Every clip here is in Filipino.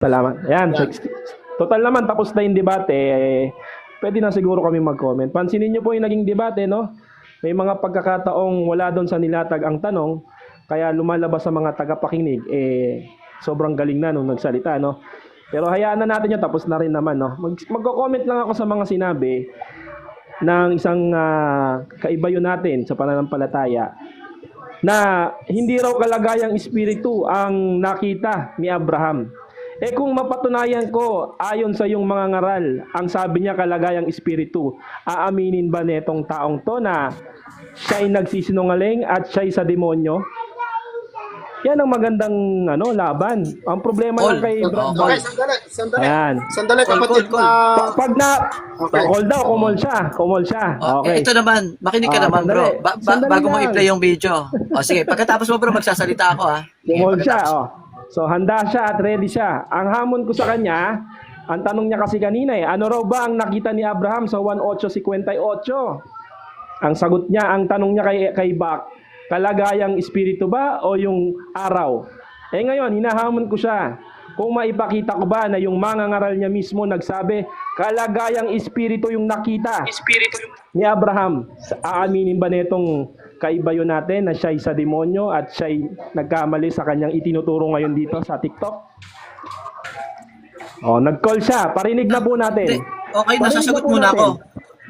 Salamat. Ayan, total naman tapos na yung debate. Pwede na siguro kami mag-comment. Pansinin niyo po yung naging debate, no? May mga pagkakataong wala doon sa nilatag ang tanong, kaya lumalabas sa mga tagapakinig, sobrang galing na nung nagsalita, no? Pero hayaan na natin yun, tapos na rin naman, no? Magko-comment lang ako sa mga sinabi ng isang kaibayo natin sa pananampalataya na hindi raw kalagayang espiritu ang nakita ni Abraham. Kung mapatunayan ko, ayon sa iyong mga ngaral, ang sabi niya kalagayang espiritu, aaminin ba netong taong to na siya'y nagsisinungaling at siya'y sa demonyo? Yan ang magandang laban. Ang problema lang kay Brad. Okay, sandali. Ayan. Sandali, kapatid. Pag na, call daw, kumol siya. Okay. Ito naman, makinig ka naman, sandali. bro. Bago mo i-play yung video. Sige, pagkatapos mo, bro, magsasalita ako, ha? Kumol siya, So, handa siya at ready siya. Ang hamon ko sa kanya, ang tanong niya kasi kanina ano raw ba ang nakita ni Abraham sa 18:58? Ang sagot niya, ang tanong niya kay Bak, kalagayang espiritu ba o yung araw? Ngayon, hinahamon ko siya. Kung maipakita ko ba na yung mga ngaral niya mismo nagsabi, kalagayang espiritu yung nakita ni Abraham. Aaminin ba netong kaibayo natin na siya'y sa demonyo at siya'y nagkamali sa kanyang itinuturo ngayon dito sa TikTok? Nag-call siya. Parinig na po natin. Okay, nasasagot muna ako.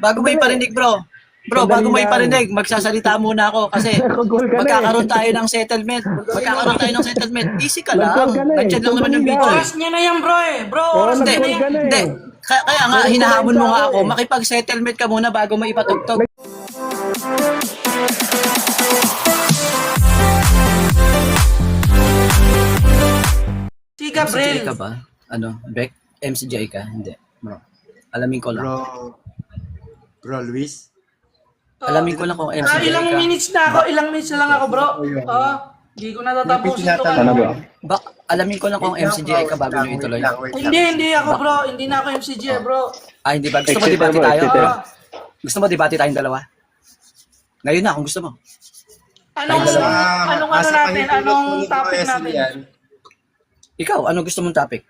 Bago mo iparinig, bro. Bro, bago mo iparinig, magsasalita muna ako kasi magkakaroon tayo ng settlement. Easy ka lang. Nandiyan lang naman yung video. Oras niya na yan, bro Bro, oras niya na yan. Hindi. Kaya nga, hinahamon mo nga ako. Makipag-settlement ka muna bago mo ipatugtog. Si Gabriel. MCJ ka ba? Beck? MCJ ka? Hindi. Bro. Alamin ko lang. Bro Luis. Alamin ko lang kung MCJ ka. Ilang minutes na lang ako, bro. Hindi ko natatapusin ito. Alamin ko lang kung MCJ ka bago nyo ituloy. Hindi ako, bro. Hindi na ako MCG, bro. Hindi ba? Gusto mo debate tayo? Gusto mo debate tayong dalawa? Ngayon na, kung gusto mo. Anong natin? Anong topic natin? Ikaw, ano gusto mong topic?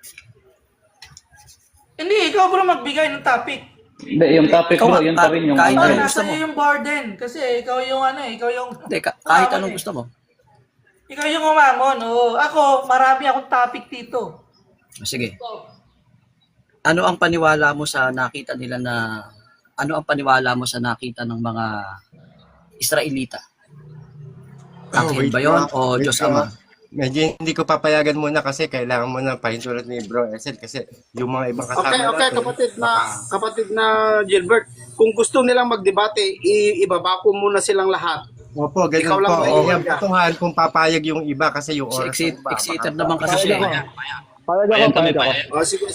Hindi, ikaw, bro, magbigay ng topic. Hindi, yung topic bro, yun pa rin yung kahit ano. anong gusto Nasa mo. iyo yung burden. Kasi ikaw yung Hindi, kahit anong gusto mo. Ikaw yung umamon. Ako, marami akong topic dito. Sige. Ano ang paniwala mo sa nakita ng mga Israelita? Angel ba yun o Diyos Ama? Medyo hindi ko papayagan muna kasi kailangan mo na pahintulot ni Bro Esel kasi yung mga ibang kasama natin. Kapatid na Gilbert, kung gusto nilang magdebate, ibaba ko muna silang lahat. Opo, ganun Ikaw lang po. ba? Yung patuhan kung papayag yung iba kasi yung oras. Excited naman kasi siya. Payag ako. Sige.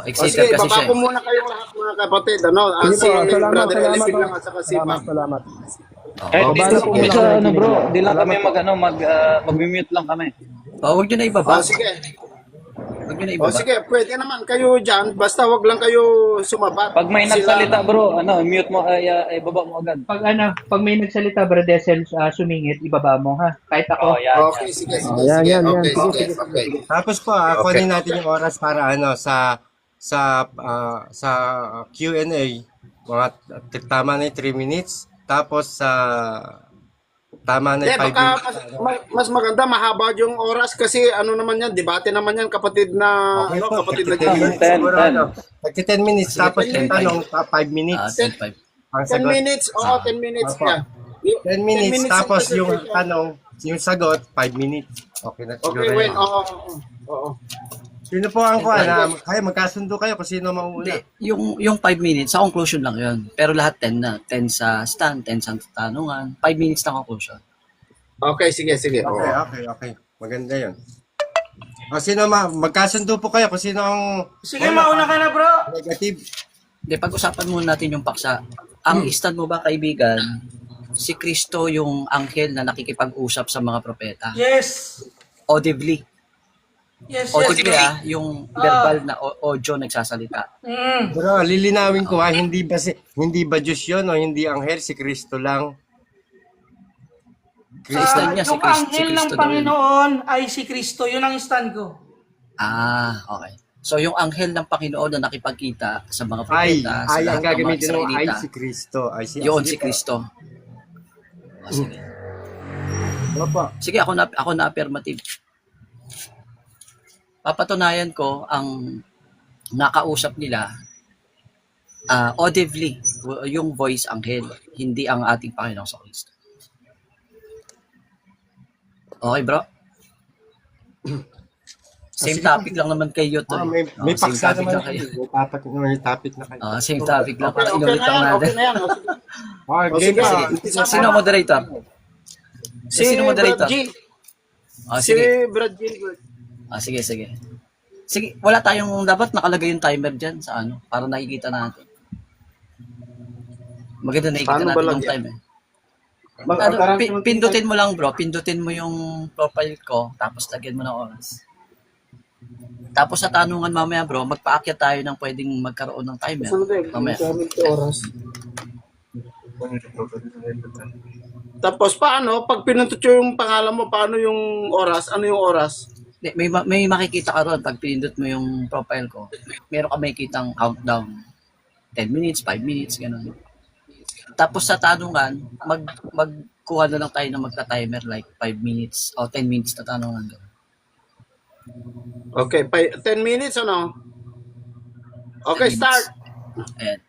Excited kasi ibaba siya. ko muna kayong lahat mga kapatid. Si Brother Elipin lang at saka si Bam. Salamat. Kahit dito sa bro, di lang kami mag-mute lang kami. Huwag nyo na ibaba. Sige. Huwag nyo na ibaba. Sige, pwede naman kayo dyan. Basta wag lang kayo sumabat. Pag may nagsalita bro, mute mo, ibaba mo agad. Pag may nagsalita, Brad Desel, sumingit, ibaba mo, ha? Kahit ako. Okay, sige. Yan. Okay. Tapos po, kunin natin yung oras para sa Q&A. Mga tama na yung 3 minutes. Tapos tama na yung 5 minutes. Mas maganda, mahaba yung oras kasi naman yan, debate naman yan kapatid na Gilbert. Siguro pagka 10 minutes, tapos yung tanong, 5 minutes. 10-5. Ang 10 sagot, minutes, 10 minutes yan. 10 minutes, tapos yung tanong, yung sagot, 5 minutes. Okay na siguro. Okay, Wayne, yun. oo. Sino po ang kuha na? Kaya magkasundo kayo kung sino mauuna. Yung 5 minutes, sa conclusion lang yun. Pero lahat 10 na. 10 sa stand, 10 sa tanungan. 5 minutes na conclusion. Okay, sige. Okay. Maganda yun. O sino magkasundo po kayo kung sino ang Sige, mauna ka na, bro. negative. Hindi, pag-usapan muna natin yung paksa. Ang stand mo ba, kaibigan, si Kristo yung anghel na nakikipag-usap sa mga propeta? Yes. Audibly. Yes. Audibly, yung verbal na audio nagsasalita. Pero lilinawin ko hindi ba Diyos yun o hindi anghel, si Kristo lang. Sa stand niya, si Yung anghel ng Kristo daw yun. Panginoon ay si Kristo. Yun ang stand ko. Okay. So yung anghel ng Panginoon na nakipagkita sa mga Ay, propeta, sa ay, lahat ang ng mga gagamitin mo ay Israelita, si Kristo. Ay, yun sige si po. Kristo. Sige. Opo. Sige, ako na affirmative. Papatunayan ko ang nakausap nila audibly, yung voice anghel, hindi ang ating Panginoong sa Kristo. Okay, bro? Same topic lang naman kayo to. May Same paksa topic naman. lang kayo. May topic na kayo. Same topic lang. Para Okay inulit na lang yan, natin. okay na yan. O, sige. O, Game sige, pa. umpisa mo Sino na. moderator? Si Sino moderator? Brad G. Si Sige. Brad Gilbert. Sige. Sige, wala tayong dapat nakalagay yung timer dyan sa ano, para nakikita natin. Maganda nakikita Paano ba natin yung lagyan? time eh. Pindutin mo lang bro, pindutin mo yung profile ko, tapos lagyan mo ng oras. Tapos sa tanungan mamaya bro, magpaakyat tayo ng pwedeng magkaroon ng timer. Mamaya. Oras. Tapos paano, pag pinuntot yung pangalan mo, paano yung oras? Ano yung oras? May makikita ka ron pag pinindot mo yung profile ko. Meron ka makikitang countdown. 10 minutes, 5 minutes, gano'n. Tapos sa tanungan, magkuha na lang tayo ng magta-timer like 5 minutes o 10 minutes na tanungan. Okay, 10 minutes ano? Okay, 10 minutes. start. Ayan.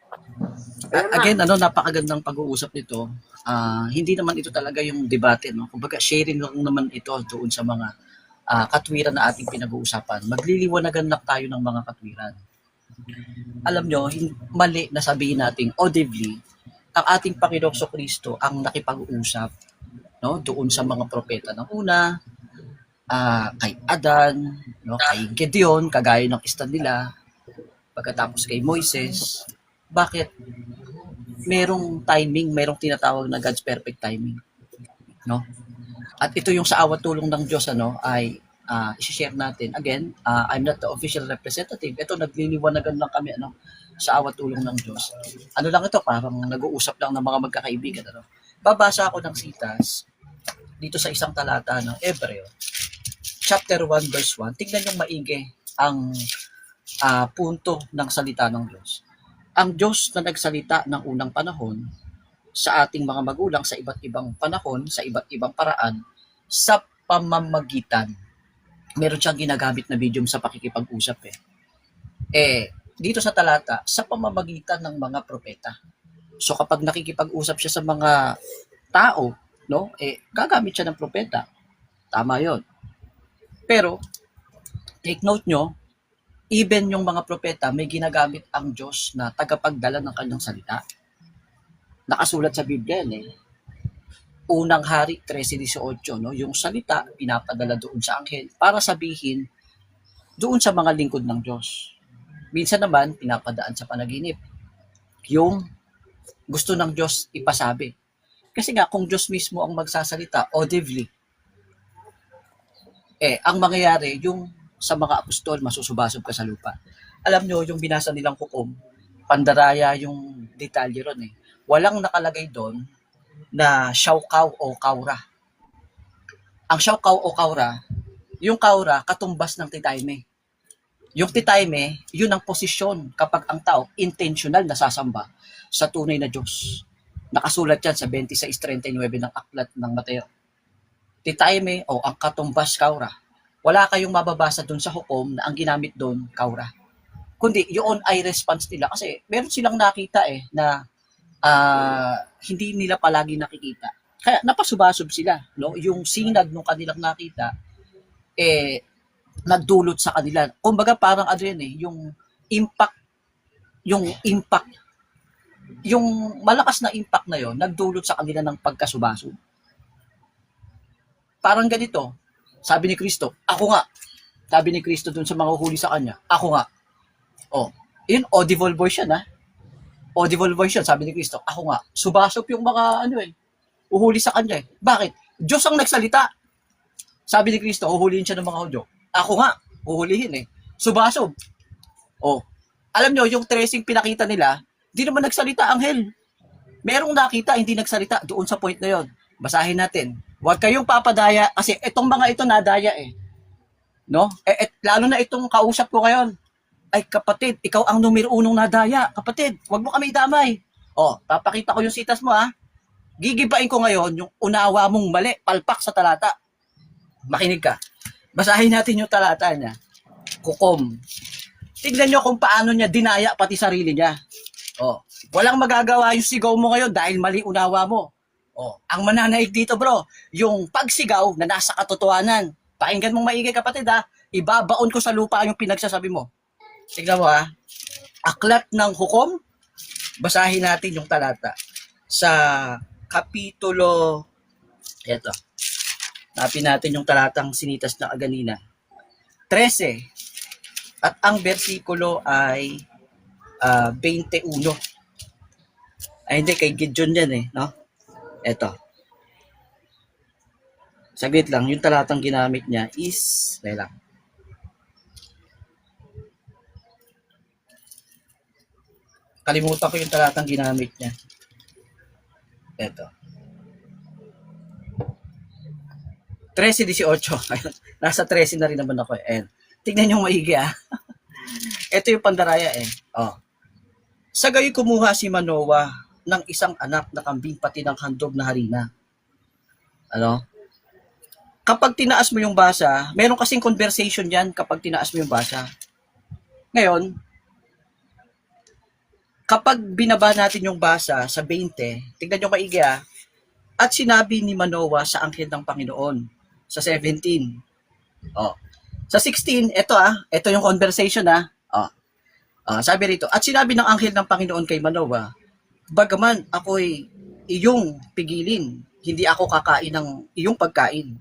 Again, napakagandang pag-uusap nito. Hindi naman ito talaga yung debate, no? Kumbaga, sharing lang naman ito doon sa mga katwiran na ating pinag-uusapan. Magliliwanagan lang tayo ng mga katwiran. Alam nyo, mali na sabihin natin audibly, ang ating Panginoong Kristo ang nakipag-uusap, no, doon sa mga propeta ng una, kay Adan, no, kay Gedeon, kagaya ng stand nila, pagkatapos kay Moises. Bakit? Merong timing, merong tinatawag na God's perfect timing, no? At ito yung sa awat tulong ng Diyos ay i-share natin. Again, I'm not the official representative. Ito nagliliwanagan lang kami sa awat tulong ng Diyos. Ano lang ito, parang nag-uusap lang ng mga magkakaibigan. Babasa ako ng sitas dito sa isang talata ng Hebreo, chapter 1 verse 1. Tingnan yung maigi ang punto ng salita ng Diyos. Ang Diyos na nagsalita ng unang panahon sa ating mga magulang sa iba't ibang panahon, sa iba't ibang paraan, sa pamamagitan. Meron siyang ginagamit na medium sa pakikipag-usap dito sa talata, sa pamamagitan ng mga propeta. So kapag nakikipag-usap siya sa mga tao, no, gagamit siya ng propeta. Tama 'yon. Pero take note nyo, even yung mga propeta, may ginagamit ang Diyos na tagapagdala ng kanyang salita. Nakasulat sa Biblia Unang Hari 13:18, no, yung salita pinapadala doon sa anghel para sabihin doon sa mga lingkod ng Diyos. Minsan naman pinapadaan sa panaginip yung gusto ng Diyos ipasabi. Kasi nga kung Diyos mismo ang magsasalita audibly, ang mangyayari yung sa mga apostol masusubasob ka sa lupa. Alam nyo yung binasa nilang hukom, pandaraya yung detalye ron Walang nakalagay doon na Shaukaw o Kaura. Ang Shaukaw o Kaura, yung Kaura katumbas ng Titayme. Yung Titayme, yun ang posisyon kapag ang tao intentional na sasamba sa tunay na Diyos. Nakasulat yan sa 26:39 ng aklat ng Mateo. Titayme o ang katumbas Kaura. Wala kayong mababasa doon sa hukom na ang ginamit doon Kaura. Kundi yun ay response nila kasi meron silang nakita na hindi nila palagi nakikita. Kaya napasubasob sila, no? Yung sinag ng kanilang nakita nagdulot sa kanila. Kumbaga parang yung impact yung malakas na impact na yon nagdulot sa kanila ng pagkasubasob. Parang ganito, sabi ni Kristo, ako nga. Sabi ni Kristo dun sa mga huli sa kanya, ako nga. Yun audible voice yan Audible voice yun, sabi ni Kristo, ako nga. Subasop yung mga uhuli sa kanya Bakit? Diyos ang nagsalita. Sabi ni Kristo, uhulihin siya ng mga Hudyo. Ako nga, uhulihin Subasop. Alam nyo, yung tracing pinakita nila, hindi naman nagsalita, anghel. Merong nakita, hindi nagsalita doon sa point na yon. Basahin natin. Huwag kayong papadaya, kasi itong mga ito nadaya No? Lalo na itong kausap ko ngayon. Ay kapatid, ikaw ang numero unong nadaya. Kapatid, wag mo kami idamay. Papakita ko yung sitas mo ha. Gigibain ko ngayon yung unawa mong mali, palpak sa talata. Makinig ka. Basahin natin yung talata niya. Kukom. Tignan nyo kung paano niya dinaya pati sarili niya. Walang magagawa yung sigaw mo ngayon dahil mali unawa mo. Ang mananaig dito bro, yung pagsigaw na nasa katotohanan. Pakinggan mong maigi kapatid ha. Ibabaon ko sa lupa yung pinagsasabi mo. Tignan mo ha. Aklat ng hukom. Basahin natin yung talata. Sa kapitulo, eto. Napin natin yung talatang sinitas na kaganina. 13. At ang bersikulo ay 21. Ay hindi, kay Gideon yan eh. No? Eto. Saglit lang, yung talatang ginamit niya is, lang. Kalimutan ko yung talatang ginamit niya. Eto. 13:18. Nasa 13 na rin naman ako eh. Tignan niyo maigi ah. Ito yung pandaraya eh. Sa gayoy kumuha si Manoah ng isang anak na kambing pati ng handog na harina. Kapag tinaas mo yung basa, meron kasing conversation yan kapag tinaas mo yung basa. Ngayon, kapag binaba natin yung basa sa 20, tignan nyo maigi ah, at sinabi ni Manoah sa anghel ng Panginoon, sa 17. Sa 16, ito yung conversation ah. Sabi rito, at sinabi ng anghel ng Panginoon kay Manoah, bagaman ako'y iyong pigilin, hindi ako kakain ng iyong pagkain.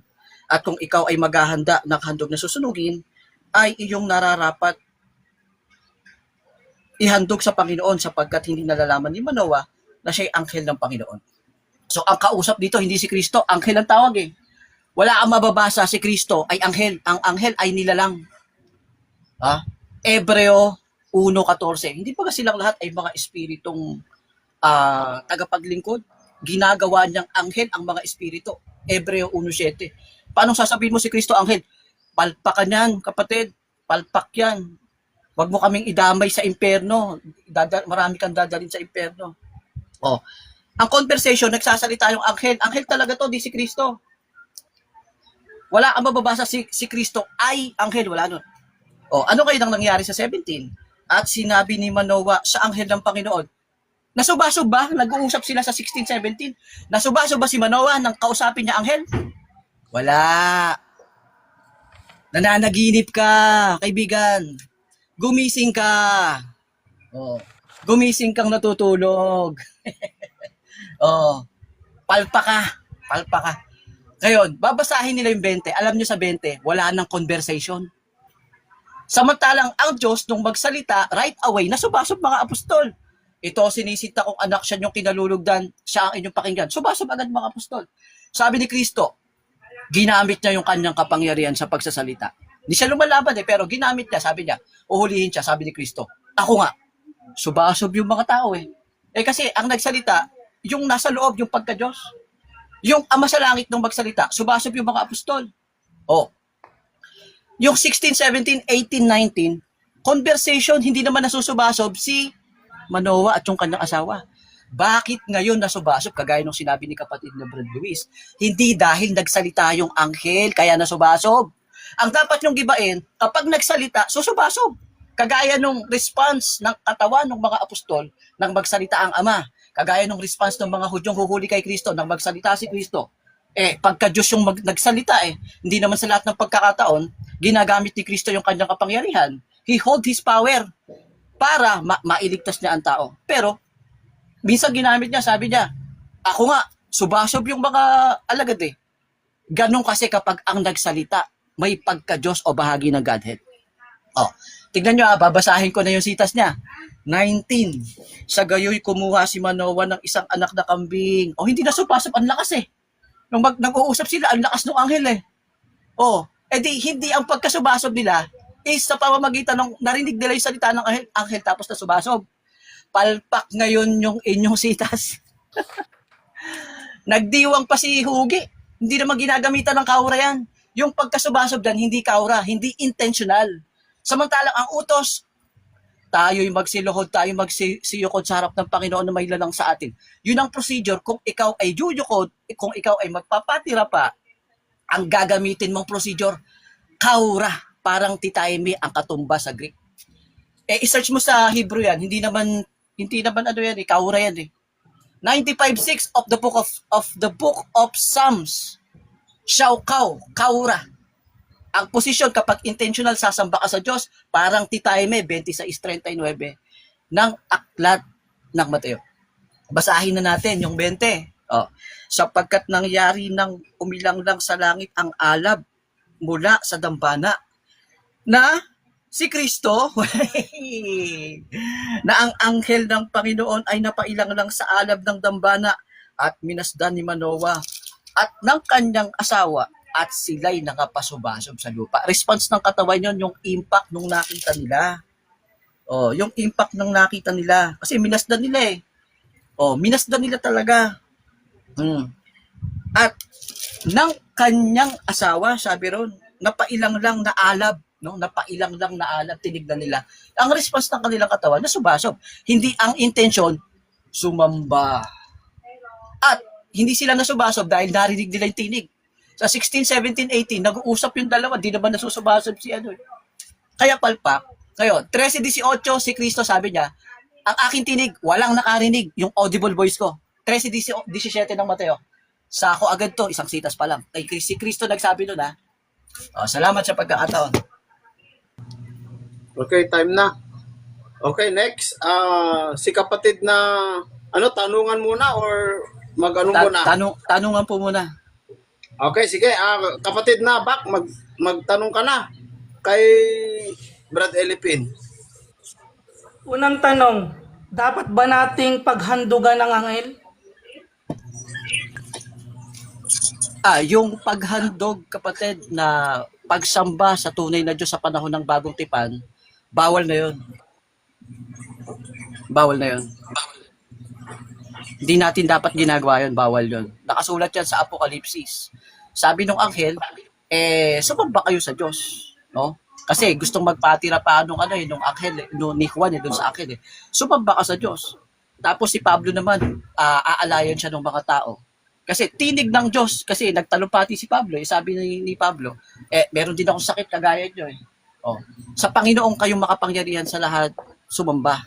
At kung ikaw ay maghahanda ng handog na susunugin, ay iyong nararapat ihandog sa Panginoon sapagkat hindi nalalaman ni Manoah na siya'y anghel ng Panginoon. So ang kausap dito, hindi si Kristo, anghel ang tawag eh. Wala kang mababasa si Kristo ay anghel. Ang anghel ay nilalang. Hebreo 1:14. Hindi ba silang lahat ay mga espiritong tagapaglingkod? Ginagawa niyang anghel ang mga espiritu. Hebreo 1:7. Paano sasabihin mo si Kristo anghel? Palpakan yan, kapatid. Palpak yan. Huwag mo kaming idamay sa impyerno. Marami kang dadalhin sa impyerno. Ang conversation, nagsasalita yung anghel. Anghel talaga to, di si Kristo. Wala kang mababasa si Kristo ay anghel. Wala nun. Ano kayo nang nangyari sa 17? At sinabi ni Manoah sa anghel ng Panginoon. Nasubasub ba? Nag-uusap sila sa 16, 17. Nasubasub ba si Manoah nang kausapin niya anghel? Wala. Nananaginip ka, kaibigan. Gumising ka. Gumising kang natutulog. Palpa ka. Ngayon, babasahin nila yung 20. Alam nyo sa 20, wala nang conversation. Samantalang ang Diyos, nung magsalita, right away, nasubasub mga apostol. Ito, sinisita kong anak siya yung kinalulugdan, siya ang inyong pakinggan. Subasub agad mga apostol. Sabi ni Kristo, ginamit niya yung kanyang kapangyarihan sa pagsasalita. Hindi siya lumalaban pero ginamit niya, sabi niya, uhulihin siya, sabi ni Kristo. Ako nga, subasub yung mga tao eh. Kasi ang nagsalita, yung nasa loob, yung pagka-Diyos. Yung Ama sa Langit nung magsalita, subasub yung mga apostol. Yung 16, 17, 18, 19, conversation, hindi naman nasusubasob si Manoah at yung kanyang asawa. Bakit ngayon nasubasob? Kagaya nung sinabi ni kapatid na Brad Luis, hindi dahil nagsalita yung anghel, kaya nasubasob. Ang dapat nyung gibain, kapag nagsalita, susubasob. Kagaya nung response ng katawan ng mga apostol nang magsalita ang Ama. Kagaya nung response ng mga Hudyong huhuli kay Kristo nang magsalita si Kristo. Pagka Diyos yung nagsalita hindi naman sa lahat ng pagkakataon, ginagamit ni Kristo yung kanyang kapangyarihan. He hold His power para mailigtas niya ang tao. Pero, minsan ginamit niya, sabi niya, ako nga, subasob yung mga alagad Ganon kasi kapag ang nagsalita, may pagka-Diyos o bahagi ng Godhead. Tignan nyo babasahin ko na yung sitas niya. 19. Sa gayoy kumuha si Manoah ng isang anak na kambing. Hindi na supasok, ang lakas Nung nag-uusap sila, ang lakas ng anghel hindi ang pagkasubasob nila is sa pamamagitan ng narinig nila yung salita ng anghel tapos nasubasob. Palpak ngayon yung inyong sitas. Nagdiwang pa si Hugi. Hindi naman ginagamitan ng kahurayan. Yung pagkasubasob dyan, hindi kaura, hindi intentional. Samantalang ang utos, tayo'y magsiluhod, tayo magsiyukod sa harap ng Panginoon na may lalang sa atin. Yun ang procedure. Kung ikaw ay jujukod, kung ikaw ay magpapatira pa, ang gagamitin mong procedure, kaura, parang titaymi ang katumba sa Greek. I-search mo sa Hebrew yan, hindi naman ano yan, kaura yan 95:6 of the book of Psalms. Shaukaw, kaura. Ang posisyon kapag intentional sasamba ka sa Diyos, parang titayme 26:39 ng aklat ng Mateo. Basahin na natin yung 20. Sapagkat nangyari nang umilang lang sa langit ang alab mula sa dambana na si Kristo na ang anghel ng Panginoon ay napailang lang sa alab ng dambana at minasdan ni Manoah at ng kanyang asawa at sila'y nakapasubasob sa lupa. Response ng katawan yon, yung impact nung nakita nila. Yung impact ng nakita nila. Kasi minasdan nila minasdan nila talaga. At ng kanyang asawa, sabi ron, napailang lang na alab. No? Napailang lang na alab, tinignan nila. Ang response ng kanilang katawan, nasubasob. Hindi ang intention, sumamba. At hindi sila nasubasob dahil narinig nila yung tinig. Sa 16, 17, 18, nag-uusap yung dalawa, di naman nasusubasob si Kaya palpak. Ngayon, 13:18, si Kristo sabi niya, ang aking tinig, walang nakarinig, yung audible voice ko. 13:17 ng Mateo. Sa ako agad to, isang sitas pa lang. Si Kristo nagsabi nun salamat sa pagkakataon. Okay, time na. Okay, next. Si kapatid na, tanungan muna or mag-ano muna? Tanungan po muna. Okay, sige. Kapatid na, magtanong ka na kay Brad Elipin. Unang tanong, dapat ba nating paghandugan ng anghel? Yung paghandog, kapatid, na pagsamba sa tunay na Diyos sa panahon ng bagong tipan, bawal na yun. Bawal na yun. Hindi natin dapat ginagawa yun, bawal yun. Nakasulat yan sa Apokalipsis. Sabi nung anghel, sumamba kayo sa Diyos. No? Kasi gustong magpatira pa nung anghel, ni Juan doon sa anghel. Sumamba ka sa Diyos. Tapos si Pablo naman, aalayan siya ng mga tao. Kasi tinig ng Diyos, kasi nagtalumpati si Pablo. Sabi ni Pablo, meron din akong sakit kagaya nyo. Sa Panginoon kayong makapangyarihan sa lahat, sumamba.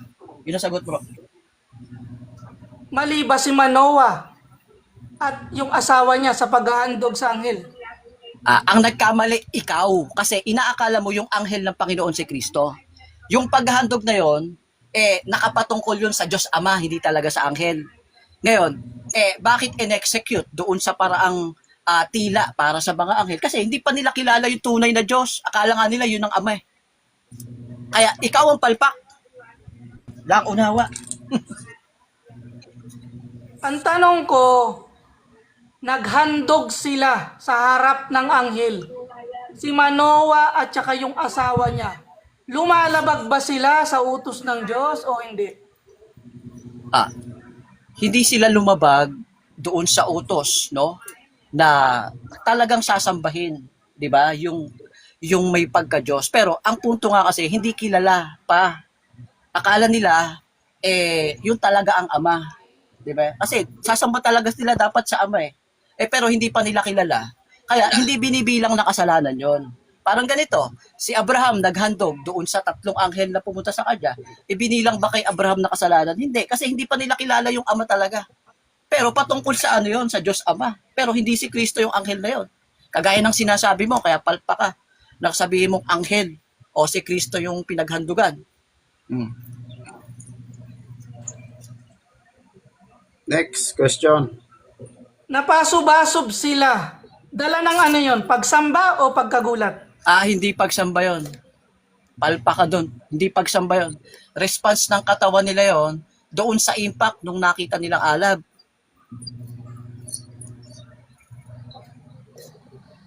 Yun ang sagot, bro. Mali ba si Manoah at yung asawa niya sa paghahandog sa anghel? Ang nagkamali, ikaw. Kasi inaakala mo yung anghel ng Panginoon si Kristo. Yung paghahandog na yon, nakapatungkol yun sa Diyos Ama, hindi talaga sa anghel. Ngayon, bakit in-execute doon sa paraang tila para sa mga anghel? Kasi hindi pa nila kilala yung tunay na Diyos. Akala nga nila yun ang Ama. Kaya ikaw ang palpak. Lang unawa. Ang tanong ko, naghandog sila sa harap ng anghel. Si Manoah at saka yung asawa niya. Lumalabag ba sila sa utos ng Diyos o hindi? Hindi sila lumabag doon sa utos, no? Na talagang sasambahin, 'di ba? Yung may pagka-Diyos. Pero ang punto nga kasi hindi kilala pa. Akala nila yun talaga ang Ama, 'di ba? Kasi sasamba talaga sila dapat sa Ama pero hindi pa nila kilala. Kaya hindi binibilang na kasalanan 'yon. Parang ganito, si Abraham naghandog doon sa 3 anghel na pumunta sa kanya. Ibinilang ba kay Abraham na kasalanan? Hindi, kasi hindi pa nila kilala yung Ama talaga. Pero patungkol sa yon, sa Diyos Ama. Pero hindi si Kristo yung anghel na yon. Kagaya ng sinasabi mo, kaya palpa ka. Nagsabihin mong anghel o si Kristo yung pinaghandugan. Next question. Napasubasob sila. Dala ng ano yon? Pagsamba o pagkagulat? Hindi pagsamba yon. Palpa ka doon. Hindi pagsamba yon. Response ng katawan nila yon doon sa impact nung nakita nilang alab.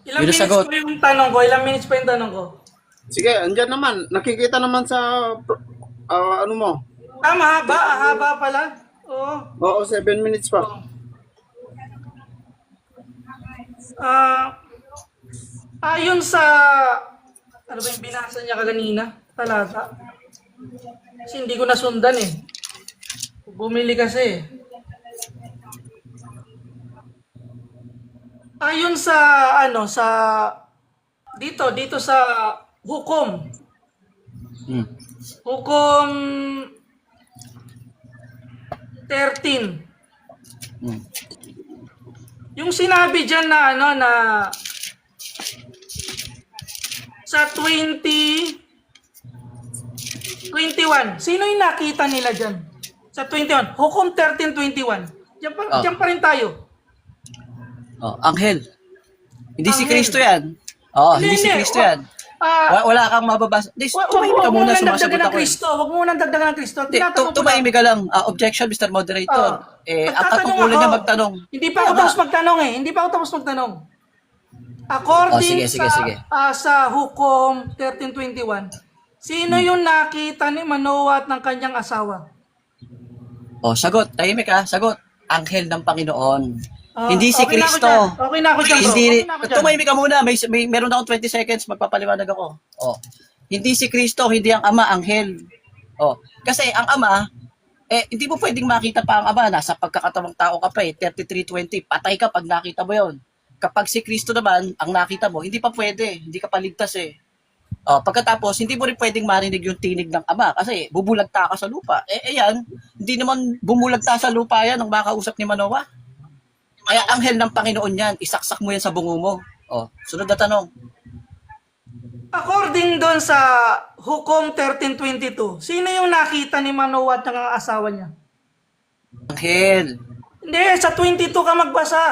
Ilang minutes sagot. pa yung tanong ko? Ilang minutes pa yung tanong ko? Sige, andyan naman. Nakikita naman sa ano mo. Tama, haba pala. Oo. Oo, 7 minutes pa. Ayon sa, ano ba yung binasa niya kaganina? Talata. Kasi hindi ko nasundan eh. Bumili kasi. Ayon sa, ano, sa, dito sa hukom. Hukom 13. Yung sinabi dyan na, ano, na, sa 21. Sino yung nakita nila dyan? Sa 21. Hukom 13:21. Diyan pa rin tayo. Oh, anghel. Hindi si Anghel. Kristo yan. Oo, hindi si Kristo yan. Wala kang mababasa. Tumahimik ka muna, sumasagot ako. Huwag mo nang dagdagan ng Kristo. Tumahimik ka lang. Objection, Mr. Moderator. Ang katungkulan niya magtanong. Hindi pa ako tapos magtanong. According sige. sa Hukom 13:21, sino yung nakita ni Manoah at ng kanyang asawa? Oh, sagot. Tahimik ka. Sagot. Anghel ng Panginoon. Hindi si Okay na ako Kristo. dyan. Okay na ako dyan, bro. Hindi, Okay na ako dyan. tumahimik ka muna. Meron akong 20 seconds. Magpapaliwanag ako. Oh. Hindi si Kristo, hindi ang Ama, anghel. Oh. Kasi ang Ama, hindi mo pwedeng makita pa ang Ama. Nasa pagkakatawang tao ka pa 33:20. Patay ka pag nakita mo yon. Kapag si Kristo naman, ang nakita mo, hindi pa pwede. Hindi ka paligtas eh. Oh, pagkatapos, hindi mo rin pwedeng marinig yung tinig ng Ama kasi bubulagta ka sa lupa. Ayan, hindi naman bumulagta sa lupa yan ang makausap ni Manoah. Kaya anghel ng Panginoon yan, isaksak mo yan sa bungo mo. Oh, sunod na tanong. According doon sa Hukom 13:22, sino yung nakita ni Manoah at ng asawa niya? Anghel. Hindi, sa 22 ka magbasa.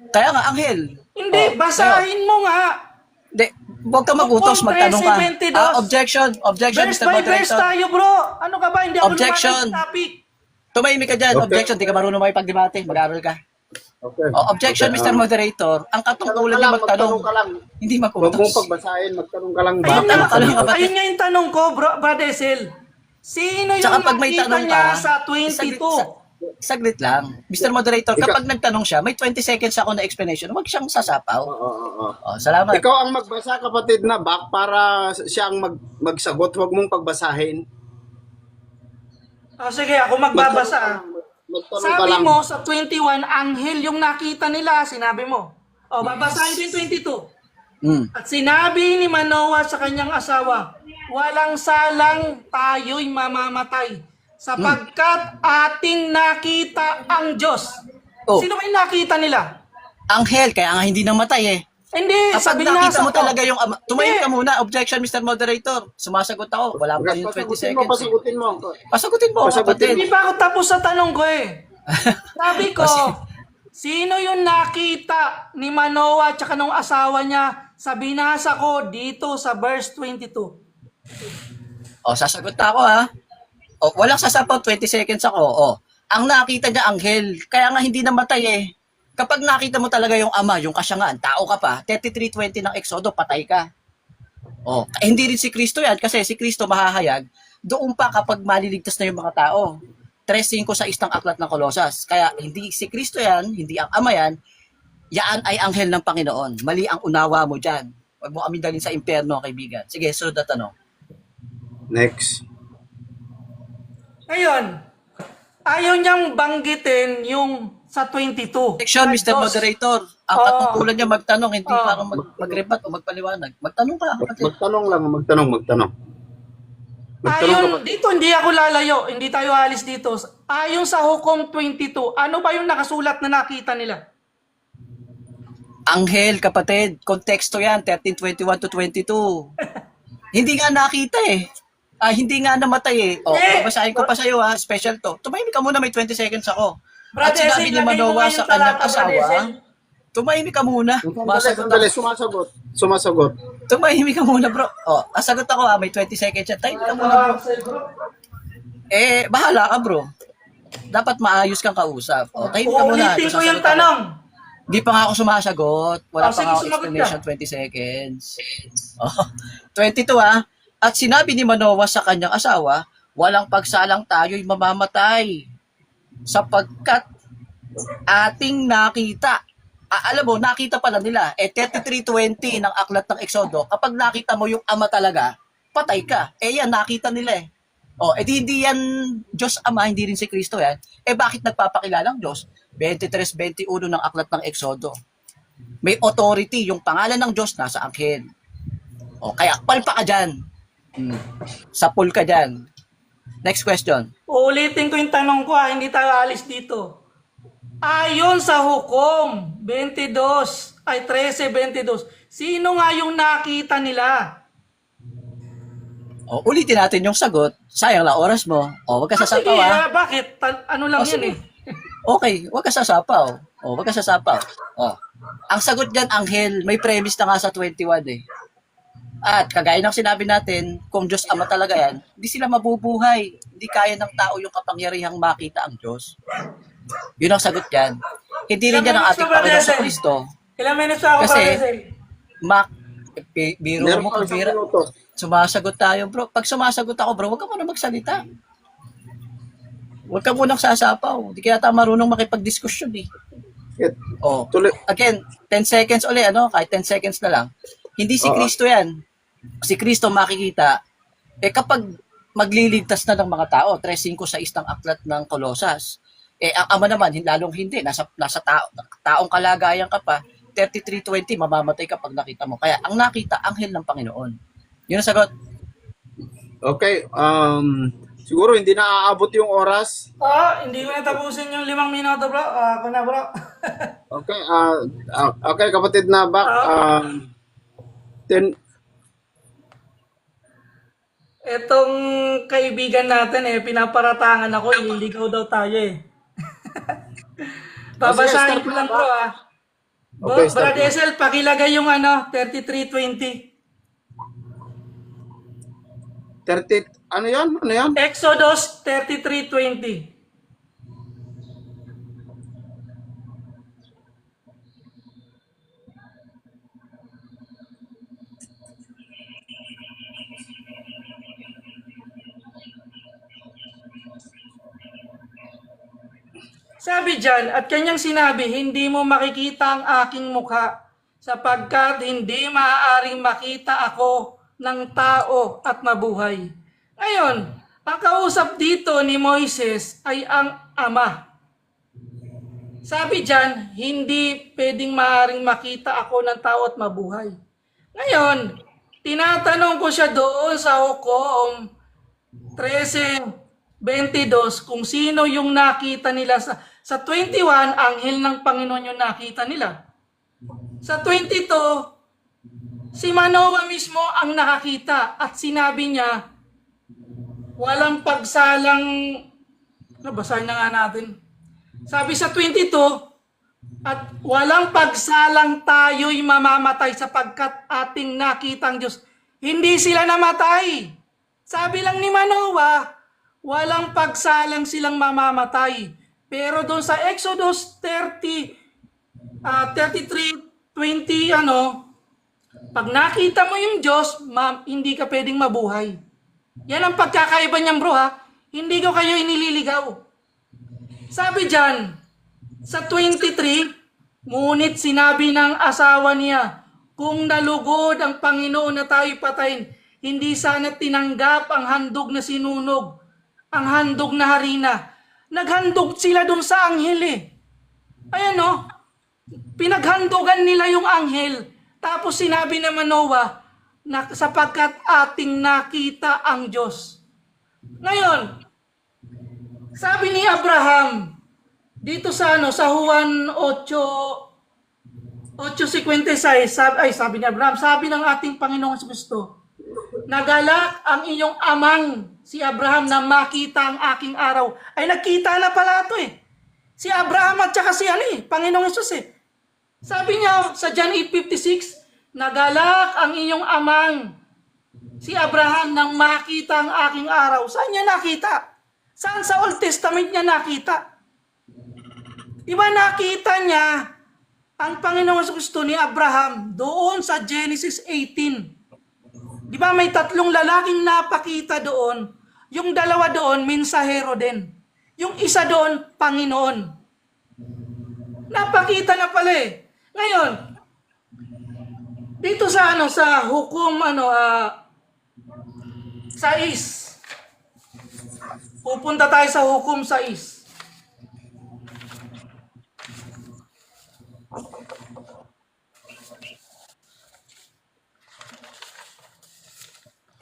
Kaya nga, anghel. Hindi, Oh, basahin mo nga. Hindi, huwag ka mag-utos, Hukom magtanong ka. 13:22. Objection, Verse Mr. by verse Moderator. tayo, bro. Ano ka ba? Hindi ako Objection. lumalang sa topic. Tumahimik ka dyan, Okay. objection, di ka marunong makipagdebate, mag-aaral ka. Okay. Oh, objection, Mr. Moderator. Ang katungkulan niya magtanong, magtanong ka lang. hindi Huwag mong mag-utos. pagbasahin, magtanong ka lang. Ayun Bakit? nga, Tanong ka ba? ayun nga yung tanong ko, bro, Brother Sel. Sino yung Tsaka pag may nakita tanong niya ka, sa 22? Saglit lang. Mr. Moderator, kapag nagtanong siya, may 20 seconds ako na explanation, huwag siyang sasapaw. Oo. Oh, salamat. Ikaw ang magbasa, kapatid na back, para siya ang magsagot. Huwag mong pagbasahin. Oh, sige, ako magbabasa. Magtanong ka Sabi lang. mo sa 21, anghel yung nakita nila, sinabi mo. O, babasahin ko yung 22. At sinabi ni Manoah sa kanyang asawa, walang salang tayo'y mamamatay sapagkat ating nakita ang Diyos. Oh. Sino ba yung nakita nila? Anghel, kaya nga hindi namatay eh. Hindi, Kapag sabi nakita nasa mo talaga yung ama, tumahimik ka Hindi. muna. Objection, Mr. Moderator. Sumasagot ako. Wala pa yung 20 Pasagutin mo, seconds. pasagutin mo. Pasagutin mo, Pasagutin kapatid. Hindi pa ako tapos sa tanong ko eh. Sabi ko, sino yung nakita ni Manoah at saka nung asawa niya sa binasa ko dito sa verse 22? O, sasagot na ako ha. O, walang sasapaw, 20 seconds ako. O, ang nakita niya, anghel. Kaya nga hindi namatay eh. Kapag nakita mo talaga yung ama, yung kasyangaan, tao ka pa, 33:20 ng Exodo, patay ka. O, hindi rin si Kristo yan kasi si Kristo mahahayag doon pa kapag maliligtas na yung mga tao. 3:5 sa istang aklat ng Kolosas. Kaya hindi si Kristo yan, hindi ang ama yan, yan ay anghel ng Panginoon. Mali ang unawa mo dyan. Huwag mo kami dalhin sa impyerno, kaibigan. Sige, sunod na tanong. Next. Ngayon, ayaw niyang banggitin yung sa 22. Section, Mr. Diyos. Moderator. Ang Oo. katungkulan niya magtanong, hindi Oo. parang mag-rebat o magpaliwanag. Magtanong ka, kapatid. Magtanong lang, magtanong. Magtanong Ayon, ka. dito hindi ako lalayo, hindi tayo alis dito. Ayon sa Hukom 22, ano ba yung nakasulat na nakita nila? Anghel, kapatid. Konteksto yan, 13:21 to 22. Hindi nga nakita eh. Hindi nga namatay eh. O, babasahin ko pa sa'yo ha, special to. Tumahimik ka muna, may 20 seconds ako. At Brother sinabi Esen, ni lagay mo Manoah nga yung sa kanyang talata, Brother asawa, Esen. tumahimik ka muna. Sandali, sumasagot. Sumasagot. Tumahimik ka muna, bro. O, sagot ako ha, may 20 seconds yan. Tahimik ka muna, bro. Bahala ka, bro. Dapat maayos kang kausap. O, tahimik ka muna. Ulitin ko yung Sasagot ako. tanong. Di pa nga ako sumasagot. Wala pa Sige, nga ako sumagot explanation, 20 seconds. Oh, 22 ha. At sinabi ni Manoah sa kanyang asawa, walang pagsalang tayo'y mamamatay sapagkat ating nakita alam mo, nakita pala nila, 33:20 ng aklat ng Exodo, kapag nakita mo yung ama talaga, patay ka. Yan, nakita nila eh. Hindi yan Diyos Ama, hindi rin si Kristo yan. Bakit nagpapakilalang Diyos? 23:21 ng aklat ng Exodo. May authority, yung pangalan ng Diyos nasa anghel. Kaya palpa ka dyan. Sapul ka dyan. Next question. Ulitin ko yung tanong ko hindi tayo alis dito. Ayon sa hukom 13:22, sino nga yung nakita nila? Ulitin natin yung sagot. Sayang lang oras mo. Wag ka Sige, sasapaw bakit? Ano lang yan sige. eh. Okay, wag ka sasapaw. Wag ka sasapaw. Ang sagot dyan, anghel, may premise na nga sa 21 eh. At kagaya ng sinabi natin, kung Diyos Ama talaga yan, hindi sila mabubuhay. Hindi kaya ng tao yung kapangyarihang makita ang Diyos. Yun ang sagot yan. Hindi rin yan ang ating Panginoon sa Kristo. Ilang minutes pa ako Kasi, para Rizal? Biro Meron mo, pa isang biro. minuto. Sumasagot tayo, bro. Pag sumasagot ako, bro, huwag ka muna magsalita. Huwag ka munang sasapaw. Hindi kaya tayo marunong makipag-diskusyon eh. Tuloy. Again, 10 seconds ulit, kahit 10 seconds na lang. Hindi si Kristo yan. Si Kristo makikita, kapag magliligtas na ng mga tao, 3:5-6 ng aklat ng Kolosas. Ang ama naman, lalong hindi, nasa taong kalagayan ka pa, 33:20, mamamatay ka pag nakita mo. Kaya ang nakita, anghel ng Panginoon. Yun ang sagot. Okay, siguro hindi na aabot yung oras. Hindi ko natapusin yung 5 minuto, bro. Ako na, bro. Okay, okay kapatid na back. 10 Etong kaibigan natin pinaparatangan ako, ililigaw daw tayo eh. Babasahin ko lang, bro Okay, start Brad Esel, pakilagay yung 33:20. 30, ano yan? Ano yan? Exodus 33:20. Sabi diyan, at kanyang sinabi, hindi mo makikita ang aking mukha sapagkat hindi maaaring makita ako ng tao at mabuhay. Ngayon, ang kausap dito ni Moises ay ang ama. Sabi diyan, hindi pwedeng maaaring makita ako ng tao at mabuhay. Ngayon, tinatanong ko siya doon sa hukom 13:22 kung sino yung nakita nila sa 21, anghel ng Panginoon yung nakita nila. Sa 22, si Manoah mismo ang nakakita at sinabi niya, walang pagsalang, basahin na nga natin. Sabi sa 22, at walang pagsalang tayo'y mamamatay sapagkat ating nakita ang Diyos. Hindi sila namatay. Sabi lang ni Manoah, walang pagsalang silang mamamatay. Pero doon sa Exodus 33:20, pag nakita mo yung Diyos, hindi ka pwedeng mabuhay. Yan ang pagkakaiba niyan, bro, Hindi ko kayo inililigaw. Sabi diyan, sa 23, ngunit sinabi ng asawa niya, kung nalugod ang Panginoon na tayo patayin, hindi sana tinanggap ang handog na sinunog, ang handog na harina. Naghandog sila doon sa anghel Ayan pinaghandogan nila yung anghel. Tapos sinabi naman Noah, na sapagkat ating nakita ang Diyos. Ngayon, sabi ni Abraham, dito sa sa Juan 8:56, sabi ni Abraham, sabi ng ating Panginoong Kristo, nagalak ang iyong amang si Abraham na makita ang aking araw. Ay nagkita na pala ito Si Abraham at saka si Panginoong Hesus Sabi niya sa John 8:56, nagalak ang iyong amang si Abraham nang makita ang aking araw. Saan niya nakita? Saan sa Old Testament niya nakita? Diba nakita niya ang Panginoong Hesus ni Abraham doon sa Genesis 18. Di ba may 3 lalaking napakita doon? Yung 2 doon, mensahero din. Yung isa doon, Panginoon. Napakita na pala Ngayon, dito sa sa hukom sa is. Pupunta tayo sa hukom sa is.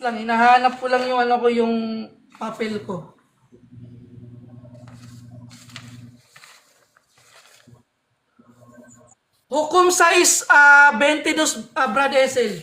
Lang hinahanap ko lang yung yung papel ko. Hukom sa is 22 Brad Esel.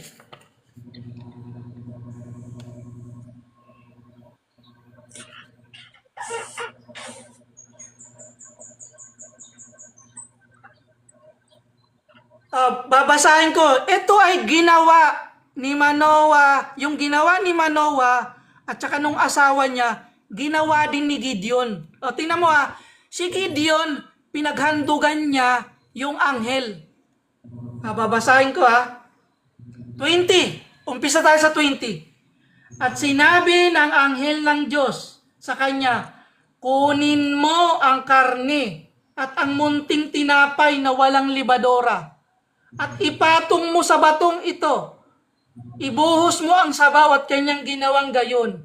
Babasahin ko. Ito ay ginawa ni Manoah, yung ginawa ni Manoah at saka nung asawa niya, ginawa din ni Gideon. O, tingnan mo si Gideon, pinaghandugan niya yung anghel. Babasahin ko 20. Umpisa tayo sa 20. At sinabi ng anghel ng Diyos sa kanya, kunin mo ang karne at ang munting tinapay na walang libadora at ipatong mo sa batong ito. Ibuhos mo ang sabaw at kanyang ginawang gayon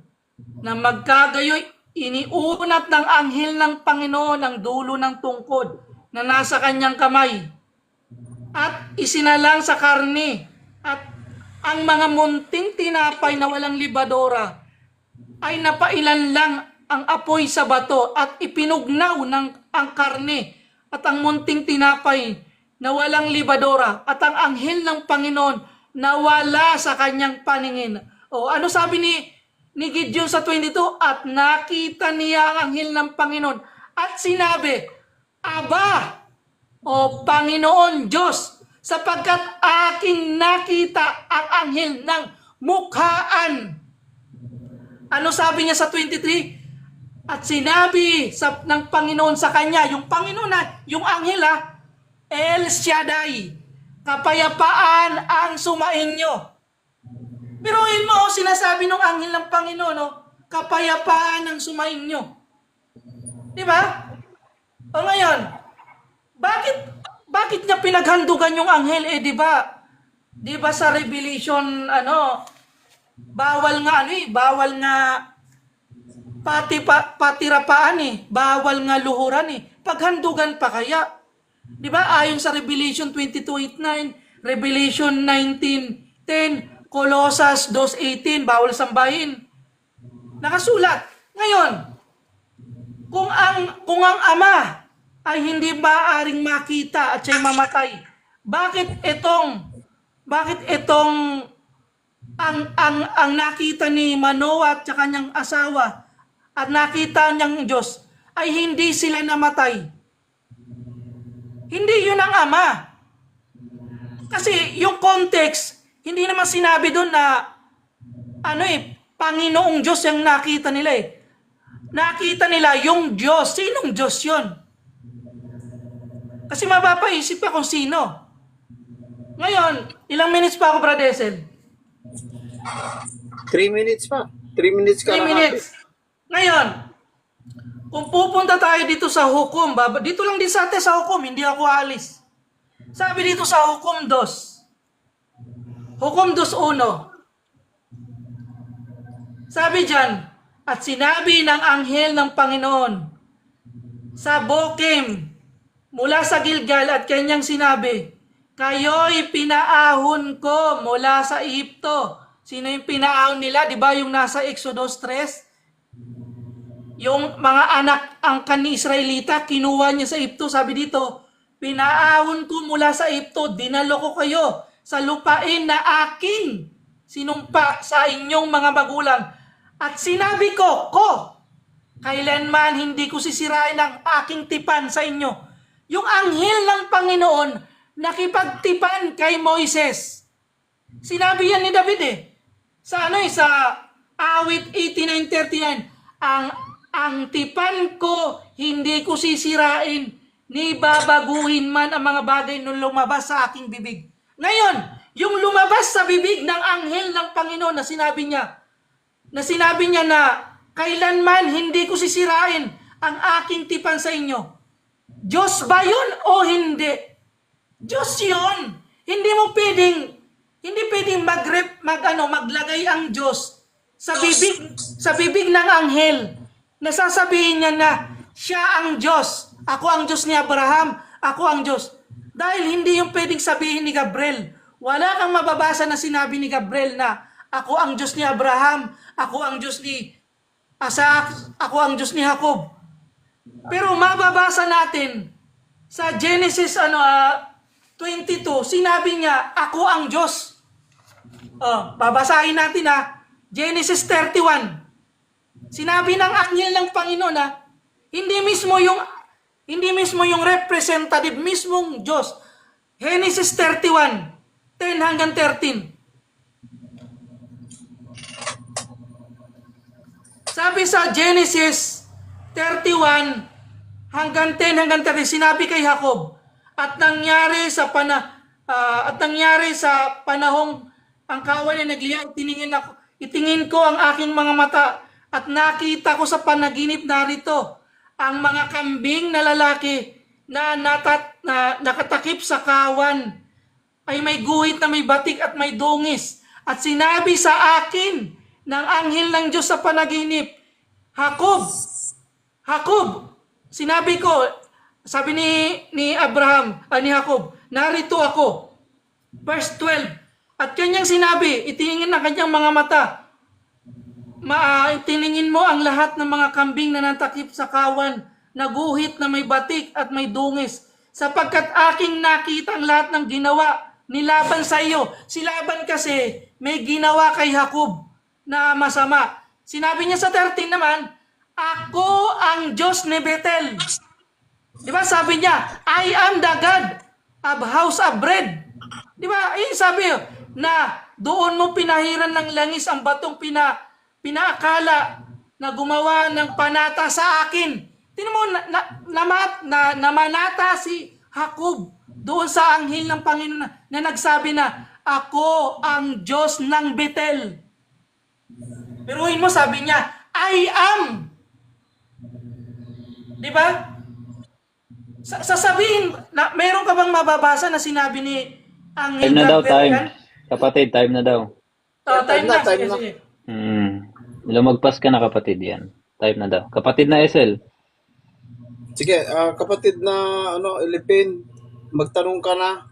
na magkagayoy iniunat ng anghel ng Panginoon ang dulo ng tungkod na nasa kanyang kamay at isinalang sa karne at ang mga munting tinapay na walang libadora ay napailan lang ang apoy sa bato at ipinugnaw ng ang karne at ang munting tinapay na walang libadora at ang anghel ng Panginoon nawala sa kanyang paningin. O ano sabi ni Gideon sa 22? At nakita niya ang anghel ng Panginoon at sinabi, Aba, o Panginoon Diyos, sapagkat aking nakita ang anghel ng mukhaan. Ano sabi niya sa 23? At sinabi ng Panginoon sa kanya, yung Panginoon yung anghel El Shaddai, kapayapaan ang sumainyo. Biruin mo, sinasabi ng anghel ng Panginoon, kapayapaan ang sumainyo. Di ba? O ngayon, bakit niya pinaghandugan yung anghel? Di ba sa Revelation, bawal nga patirapaan bawal nga luhuran paghandugan pa kaya? Di ba ayon sa Revelation 22:8-9, Revelation 19:10, Colossus 2:18, bawal sambahin. Nakasulat. Ngayon, kung ang ama ay hindi maaaring makita at siya'y mamatay, bakit itong ang nakita ni Manoah at kanyang asawa at nakita niyang Diyos ay hindi sila namatay? Hindi yun ang ama. Kasi yung context, hindi naman sinabi doon na Panginoong Diyos yung nakita nila Nakita nila yung Diyos. Sinong Diyos yun? Kasi mapapaisip ka kung sino. Ngayon, ilang minutes pa ako, Brad Esel? 3 minutes pa. 3 minutes ka 3 lang. minutes. Ngayon, kung pupunta tayo dito sa hukom, dito lang din sa atin sa hukom, hindi ako alis. Sabi dito sa hukom 2. Hukom 2:1. Sabi dyan, at sinabi ng anghel ng Panginoon sa Bokem mula sa Gilgal at kanyang sinabi, kayo'y pinaahon ko mula sa Ehipto. Sino yung pinaahon nila? Di ba yung nasa Exodus 3? Yung mga anak angkan ni Israelita, kinuha niya sa Ehipto. Sabi dito, pinaahon ko mula sa Ehipto, dinalo ko kayo sa lupain na aking sinumpa sa inyong mga magulang. At sinabi ko, kailanman hindi ko sisirain ang aking tipan sa inyo. Yung anghel ng Panginoon, nakipagtipan kay Moises. Sinabi yan ni David sa Awit 89:39, ang tipan ko, hindi ko sisirain, ni babaguhin man ang mga bagay nung lumabas sa aking bibig. Ngayon, yung lumabas sa bibig ng anghel ng Panginoon na sinabi niya na kailanman hindi ko sisirain ang aking tipan sa inyo. Diyos ba yun o hindi? Diyos yun. Hindi pwedeng maglagay ang Diyos sa bibig ng anghel. Nasasabihin niya na siya ang Diyos. Ako ang Diyos ni Abraham. Ako ang Diyos. Dahil hindi yung pwedeng sabihin ni Gabriel. Wala kang mababasa na sinabi ni Gabriel na ako ang Diyos ni Abraham. Ako ang Diyos ni Isaac. Ako ang Diyos ni Jacob. Pero mababasa natin sa Genesis 22, sinabi niya, ako ang Diyos. Babasahin natin Genesis 31. Sinabi ng anghel ng Panginoon hindi mismo yung representative, mismong Diyos. Genesis 31, 10 hanggang 13. Sabi sa Genesis 31 hanggang 10 hanggang 13, sinabi kay Jacob, at nangyari sa panahong ang kawan ay nagliya, itingin ko ang aking mga mata at nakita ko sa panaginip narito ang mga kambing na lalaki na nakatakip sa kawan ay may guhit na may batik at may dungis. At sinabi sa akin ng anghel ng Diyos sa panaginip, Jacob, Jacob, sinabi ko, sabi ni Abraham, ni Jacob, narito ako. Verse 12, at kanyang sinabi, itingin ang kanyang mga mata, tiningin mo ang lahat ng mga kambing na natakip sa kawan, naguhit na may batik at may dungis, sapagkat aking nakita ang lahat ng ginawa ni Laban sa iyo. Si Laban kasi may ginawa kay Jacob na masama. Sinabi niya sa 13 naman, ako ang Diyos ni Bethel. Di ba sabi niya, I am the God of house of bread. Di ba? Sabi na doon mo pinahiran ng langis ang batong pinaakala na gumawa ng panata sa akin. Tingnan mo, namanata si Jacob doon sa anghel ng Panginoon na nagsabi na, ako ang Diyos ng Bethel. Peruin mo, sabi niya, I am. Di ba? Sasabihin, meron ka bang mababasa na sinabi ni anghel Time na daw, Gabriel time. yan? Kapatid, time na daw. Time na. time Sige, na. sige. Lumagpas ka na kapatid yan. Time na daw. Kapatid na SL. Sige, kapatid na Ilipin, magtanong ka na.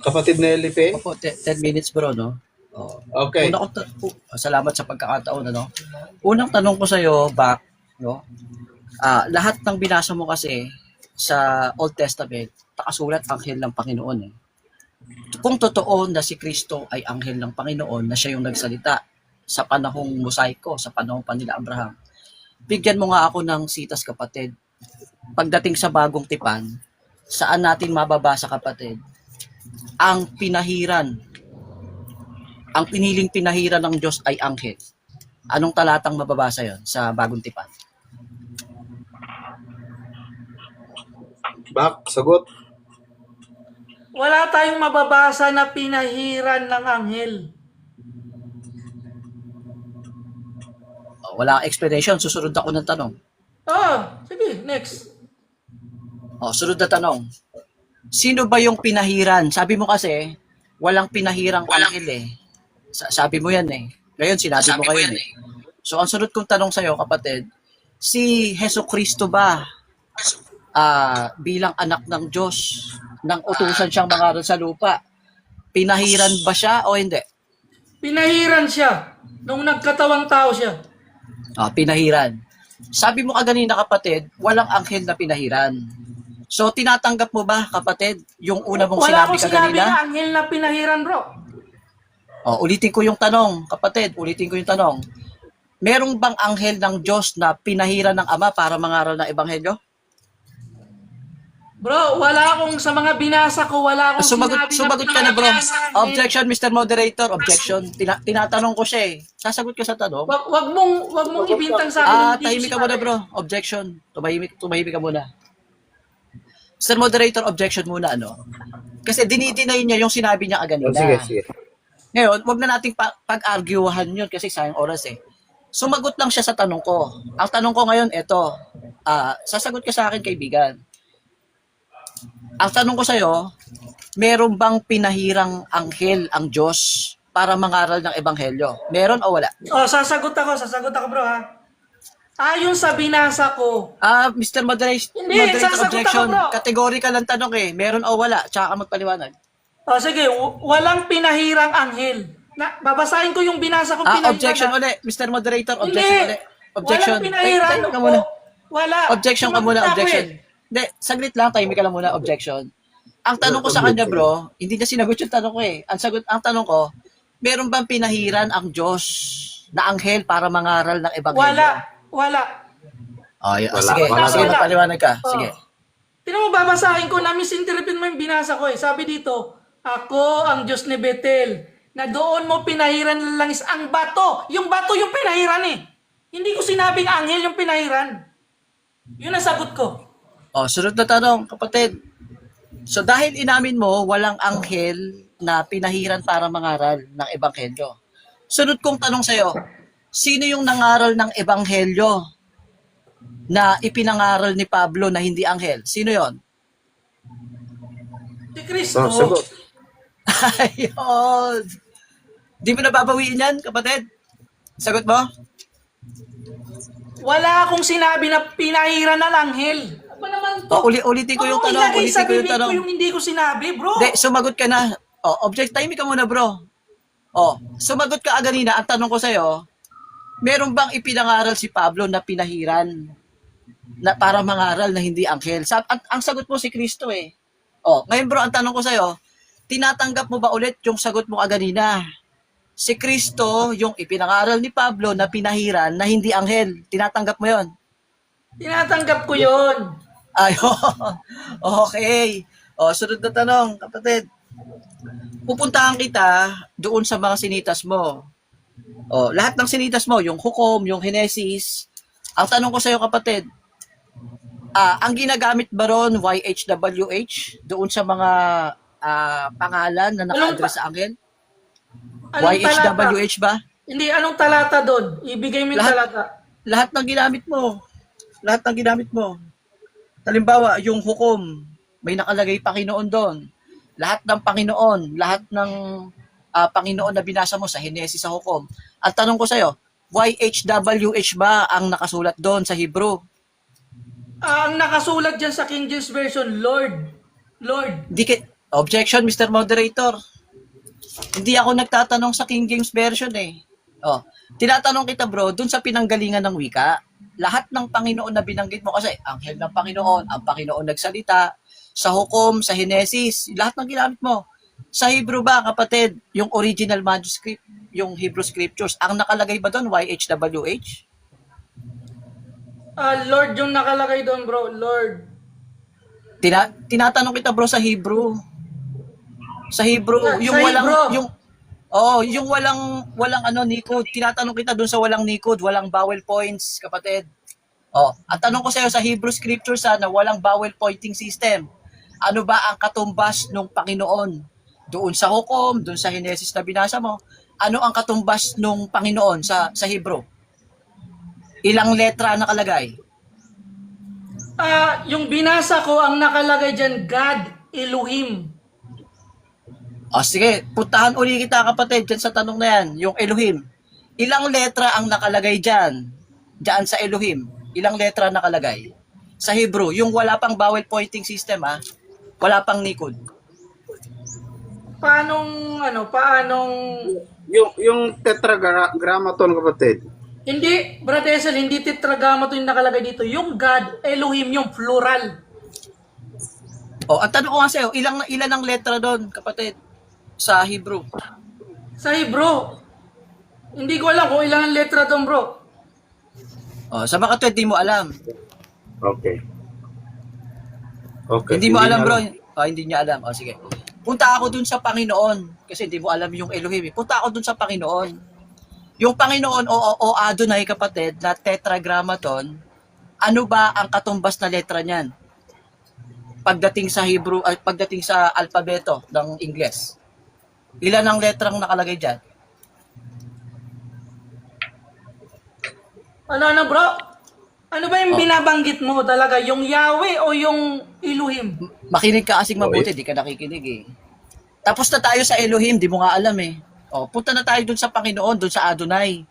Kapatid na Ilipin. Opo, 10 minutes bro, no? Oh. Okay. Salamat sa pagkakataon, ano? Unang tanong ko sa iyo, Bak, no? Lahat ng binasa mo kasi sa Old Testament, nakasulat anghel ng Panginoon eh. Kung totoo na si Kristo ay anghel ng Panginoon, na siya yung nagsalita sa panahong mosaiko, sa panahong pa nila Abraham, bigyan mo nga ako ng sitas, kapatid. Pagdating sa bagong tipan, saan natin mababasa, kapatid, ang piniling pinahiran ng Diyos ay anghel. Anong talatang mababasa yon sa bagong tipan? Bak, sagot. Wala tayong mababasa na pinahiran ng anghel. Wala kang explanation. Susunod ako ng tanong. Sige, next. Sunod na tanong. Sino ba yung pinahiran? Sabi mo kasi, walang pinahirang anghel eh. Sabi mo yan eh. Ngayon, sinabi mo kayo eh. So, ang sunod kong tanong sa'yo, kapatid, si Jesucristo ba bilang anak ng Diyos, nang utusan siyang mangaral sa lupa, pinahiran ba siya o hindi? Pinahiran siya nung nagkatawang tao siya. Pinahiran. Sabi mo kanina, kapatid, walang anghel na pinahiran. So, tinatanggap mo ba, kapatid, yung una mong Wala sinabi akong ka sinabi kanina? na anghel na pinahiran, bro. Ulitin ko yung tanong, kapatid, Merong bang anghel ng Diyos na pinahiran ng Ama para mangaral ng Ebanghelyo? Bro, wala akong sa mga binasa ko, wala akong Sumagot ka na, bro. Objection, Mr. Moderator. Objection. Tinatanong ko siya eh. Sasagot ka sa tanong. Wag mong ibintang sa akin. Tahimik ka muna, bro. Objection. Tumahimik ka muna. Mr. Moderator, objection muna, ano? Kasi dinideny niya yung sinabi niya kanina. Sige. Ngayon, wag na nating pag-arguhan yun kasi sayang oras eh. Sumagot lang siya sa tanong ko. Ang tanong ko ngayon, eto. Sasagot ka sa akin, kaibigan. Ang tanong ko sa'yo, meron bang pinahirang anghel ang Diyos para mangaral ng ebanghelyo? Meron o wala? Oh, sasagot ako bro ha. Ayon sa binasa ko, Mr. Moderator, Hindi, sasagot objection. ako, bro. Categorical ang tanong eh. Meron o wala? Tsaka ka magpaliwanag. sige, walang pinahirang anghel. Babasahin ko yung binasa ko pinahirang. Objection ulit. Mr. Moderator, Hindi. objection ulit. Objection. Walang pinahirang. Time ka muna. Wala. Objection ka muna, Sumagot ako objection. eh. Hindi, saglit lang, time ka lang muna, objection. Ang tanong ko sa kanya, bro, hindi niya sinagot yung tanong ko eh. Ang tanong ko, meron bang pinahiran ang Diyos na anghel para mangaral ng ebanghelyo? Wala. Sige, Wala. sige, magpaliwanag ka. Oh. Sige. Tingnan mo, babasahin ko na misinterpret mo yung binasa ko eh. Sabi dito, ako ang Diyos ni Bethel, na doon mo pinahiran ng langis ang bato. Yung bato yung pinahiran eh. Hindi ko sinabing anghel yung pinahiran. Yun ang sagot ko. Sunod na tanong, kapatid. So dahil inamin mo, walang anghel na pinahiran para mangaral ng ebanghelyo. Sunod kong tanong sa'yo, sino yung nangaral ng ebanghelyo na ipinangaral ni Pablo na hindi anghel? Sino yon? Si Kristo. Sagot. Ayun. Di mo nababawiin yan, kapatid? Sagot mo? Wala akong sinabi na pinahiran ng anghel. Ano ba naman to? Ulitin ko yung tanong. Ilagay sa Ulitin ko yung bibig tanong. ko yung hindi ko sinabi, bro. Hindi, sumagot ka na. Time ka muna, bro. Sumagot ka kanina. Ang tanong ko sa'yo, meron bang ipinangaral si Pablo na pinahiran na para mangaral na hindi anghel? Ang sagot mo si Kristo eh. Ngayon bro, ang tanong ko sa'yo, tinatanggap mo ba ulit yung sagot mo kanina? Si Kristo, yung ipinangaral ni Pablo na pinahiran na hindi anghel. Tinatanggap mo yon? Tinatanggap ko yun. Ayun. Okay. Sunod na tanong, kapatid. Pupuntahan kita doon sa mga sinitas mo. Lahat ng sinitas mo, yung hukom, yung Henesis. Ang tanong ko sa iyo, kapatid, ang ginagamit ba ron YHWH doon sa mga pangalan na naka-address sa anghel? YHWH ba? Hindi, anong talata doon? Ibigay mo yung talata. Lahat ng ginamit mo. Lahat ng ginamit mo. Halimbawa, yung hukom, may nakalagay Panginoon doon. Lahat ng Panginoon, lahat ng Panginoon na binasa mo sa Henesis sa hukom. Ang tanong ko sa'yo, YHWH ba ang nakasulat doon sa Hebrew? Ang nakasulat dyan sa King James Version, Lord. Lord. Objection, Mr. Moderator. Hindi ako nagtatanong sa King James Version eh. Tinatanong kita bro, dun sa pinanggalingan ng wika, lahat ng Panginoon na binanggit mo kasi anghel ng Panginoon, ang Panginoon nagsalita, sa hukom, sa Henesis, lahat ng ginamit mo. Sa Hebrew ba, kapatid, yung original manuscript, yung Hebrew scriptures, ang nakalagay ba doon, YHWH? Lord yung nakalagay doon, bro. Lord. Tinatanong kita bro sa Hebrew. Sa Hebrew, yung Sa walang Hebrew. yung walang Nicode. Tinatanong kita doon sa walang Nicode, walang vowel points, kapatid. At tanong ko sa iyo sa Hebrew scriptures na walang vowel pointing system. Ano ba ang katumbas ng Panginoon? Doon sa hukom, doon sa Henesis na binasa mo, ano ang katumbas ng Panginoon sa Hebrew? Ilang letra nakalagay? Yung binasa ko, ang nakalagay dyan, God, Elohim. Sige, puntahan uli kita kapatid dyan sa tanong na yan, yung Elohim. Ilang letra ang nakalagay dyan? Dyan sa Elohim. Ilang letra nakalagay? Sa Hebrew, yung wala pang vowel pointing system wala pang Nicode. Paanong Yung tetragrammaton, kapatid. hindi, Brother Esel, hindi tetragrammaton yung nakalagay dito. Yung God, Elohim, yung plural. Ang tanong ko nga sa'yo, ilan ang letra doon, kapatid, sa Hebrew? Sa Hebrew. Hindi ko alam kung ilang letra doon, bro. Sa mga di mo alam. Okay. Hindi mo alam, bro. Hindi niya alam. Sige. Punta ako dun sa Panginoon. Kasi hindi mo alam yung Elohim. Punta ako dun sa Panginoon. Yung Panginoon o Adonai, kapatid, na tetragrammaton, ano ba ang katumbas na letra niyan? Pagdating sa Hebrew, pagdating sa alpabeto ng Ingles. Ilan ang letrang nakalagay dyan? Bro? Ano ba yung binabanggit mo talaga? Yung Yahweh o yung Elohim. Makinig ka kasing mabuti, di ka nakikinig eh. Tapos na tayo sa Elohim, di mo nga alam eh. O, punta na tayo dun sa Panginoon, dun sa Adonai.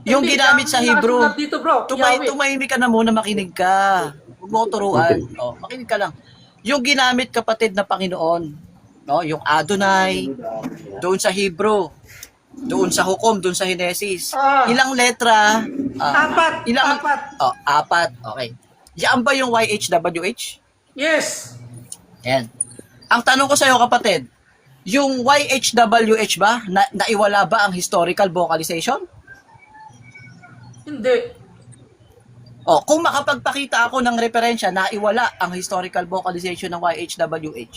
Yung Hindi, ginamit sa ang Hebrew. nakasulat dito, bro. Yahweh. Tumahimik ka na muna, makinig ka. Huwag mo ko turuan. O, makinig ka lang. Yung ginamit, kapatid, na Panginoon, no, yung Adonai, doon sa Hebrew, doon sa Hukom, doon sa Henesis. Ilang letra? Apat. Ilang? Apat. Oh, apat. Okay. Yan ba yung YHWH? Yes. Yan. Ang tanong ko sa iyo, kapatid, yung YHWH ba, naiwala ba ang historical vocalization? Hindi. O, kung makapagpakita ako ng referensya, naiwala ang historical vocalization ng YHWH,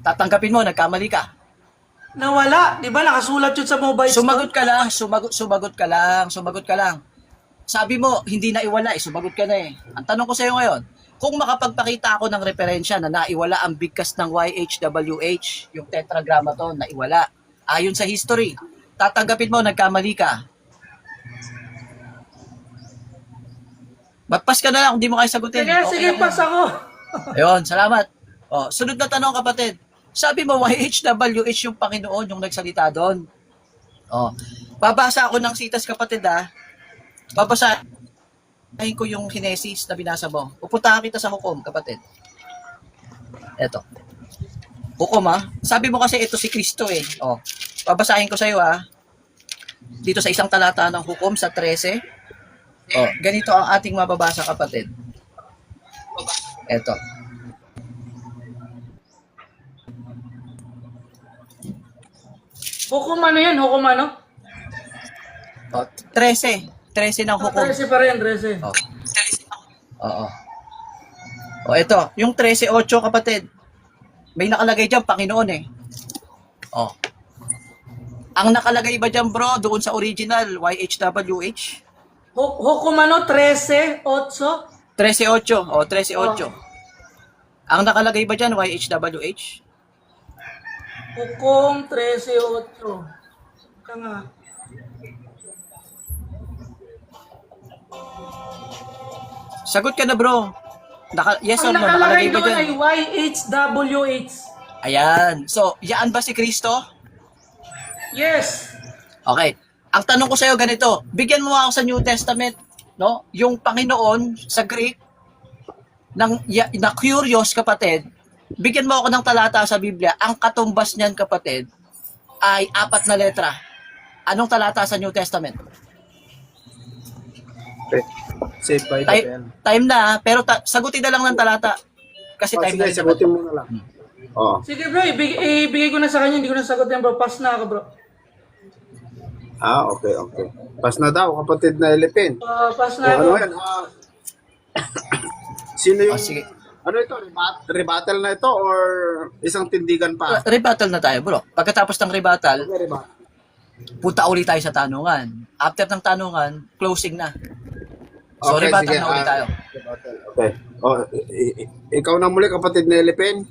tatanggapin mo, nagkamali ka. Nawala. Di ba nakasulat yun sa mobile Sumagot ka lang, sumagot ka lang. Sabi mo, hindi naiwala eh, sumagot ka na eh. Ang tanong ko sa iyo ngayon, kung makapagpakita ako ng referensya na naiwala ang bigkas ng YHWH, yung tetragrammaton, naiwala, ayon sa history, tatanggapin mo, nagkamali ka. Magpas ka na lang kung di mo kayo sagutin. Sige, Okay sige, lang pas yan. ako. Ayun, salamat. O, sunod na tanong, kapatid. Sabi mo, YHWH yung Panginoon yung nagsalita doon. O, babasa ako ng sitas, kapatid, ha. Babasahin ko yung Henesis na binasa mo. Pupuntahan kita sa Hukom, kapatid. Eto. Hukom, ha. Sabi mo kasi ito si Kristo, eh. O, babasahin ko sa iyo, ha. Dito sa isang talata ng Hukom sa 13. O, ganito ang ating mababasa, kapatid. Eto. Hukom ano yan? Hukom ano? O, 13. 13 ng Hukom. 13 pa rin, 13. Oh. Oo. O, ito. Yung 13.8, kapatid. May nakalagay dyan, Panginoon eh. O. Ang nakalagay ba dyan, bro, doon sa original, YHWH? Hukom ano? 13, 8. 13.8. O, 13.8. Ang nakalagay ba dyan, YHWH? Hukom 13, 8. Tanga. Sagot ka na, bro. Yes or Ang no? nakalagay Nakalagay ba doon dyan? ay YHWH. Ayan. So, yaan ba si Kristo? Yes. Okay. Ang tanong ko sa iyo ganito, bigyan mo ako sa New Testament, no? Yung Panginoon sa Greek na curious, kapatid. Bigyan mo ako ng talata sa Biblia. Ang katumbas niyan, kapatid, ay 4 na letra. Anong talata sa New Testament? Saved by the bell. Time na, pero sagutin na lang ng talata. Kasi time Sige, na. sagutin mo na lang. Oo. Sige bro, ibigay ko na sa kanya. Hindi ko na sagot yan bro. Pass na ako bro. Okay. Pas na daw, kapatid na Elipin. Pass na ako. Ano yan? Sino yung... Sige. Ano ito? Rebuttal na ito or isang tindigan pa? Rebuttal na tayo, bro. Pagkatapos ng rebuttal, Okay, rebuttal. punta ulit tayo sa tanungan. After ng tanungan, closing na. So, Okay, rebuttal sige, na ulit tayo. Okay. Ikaw na muli, kapatid na Elipin.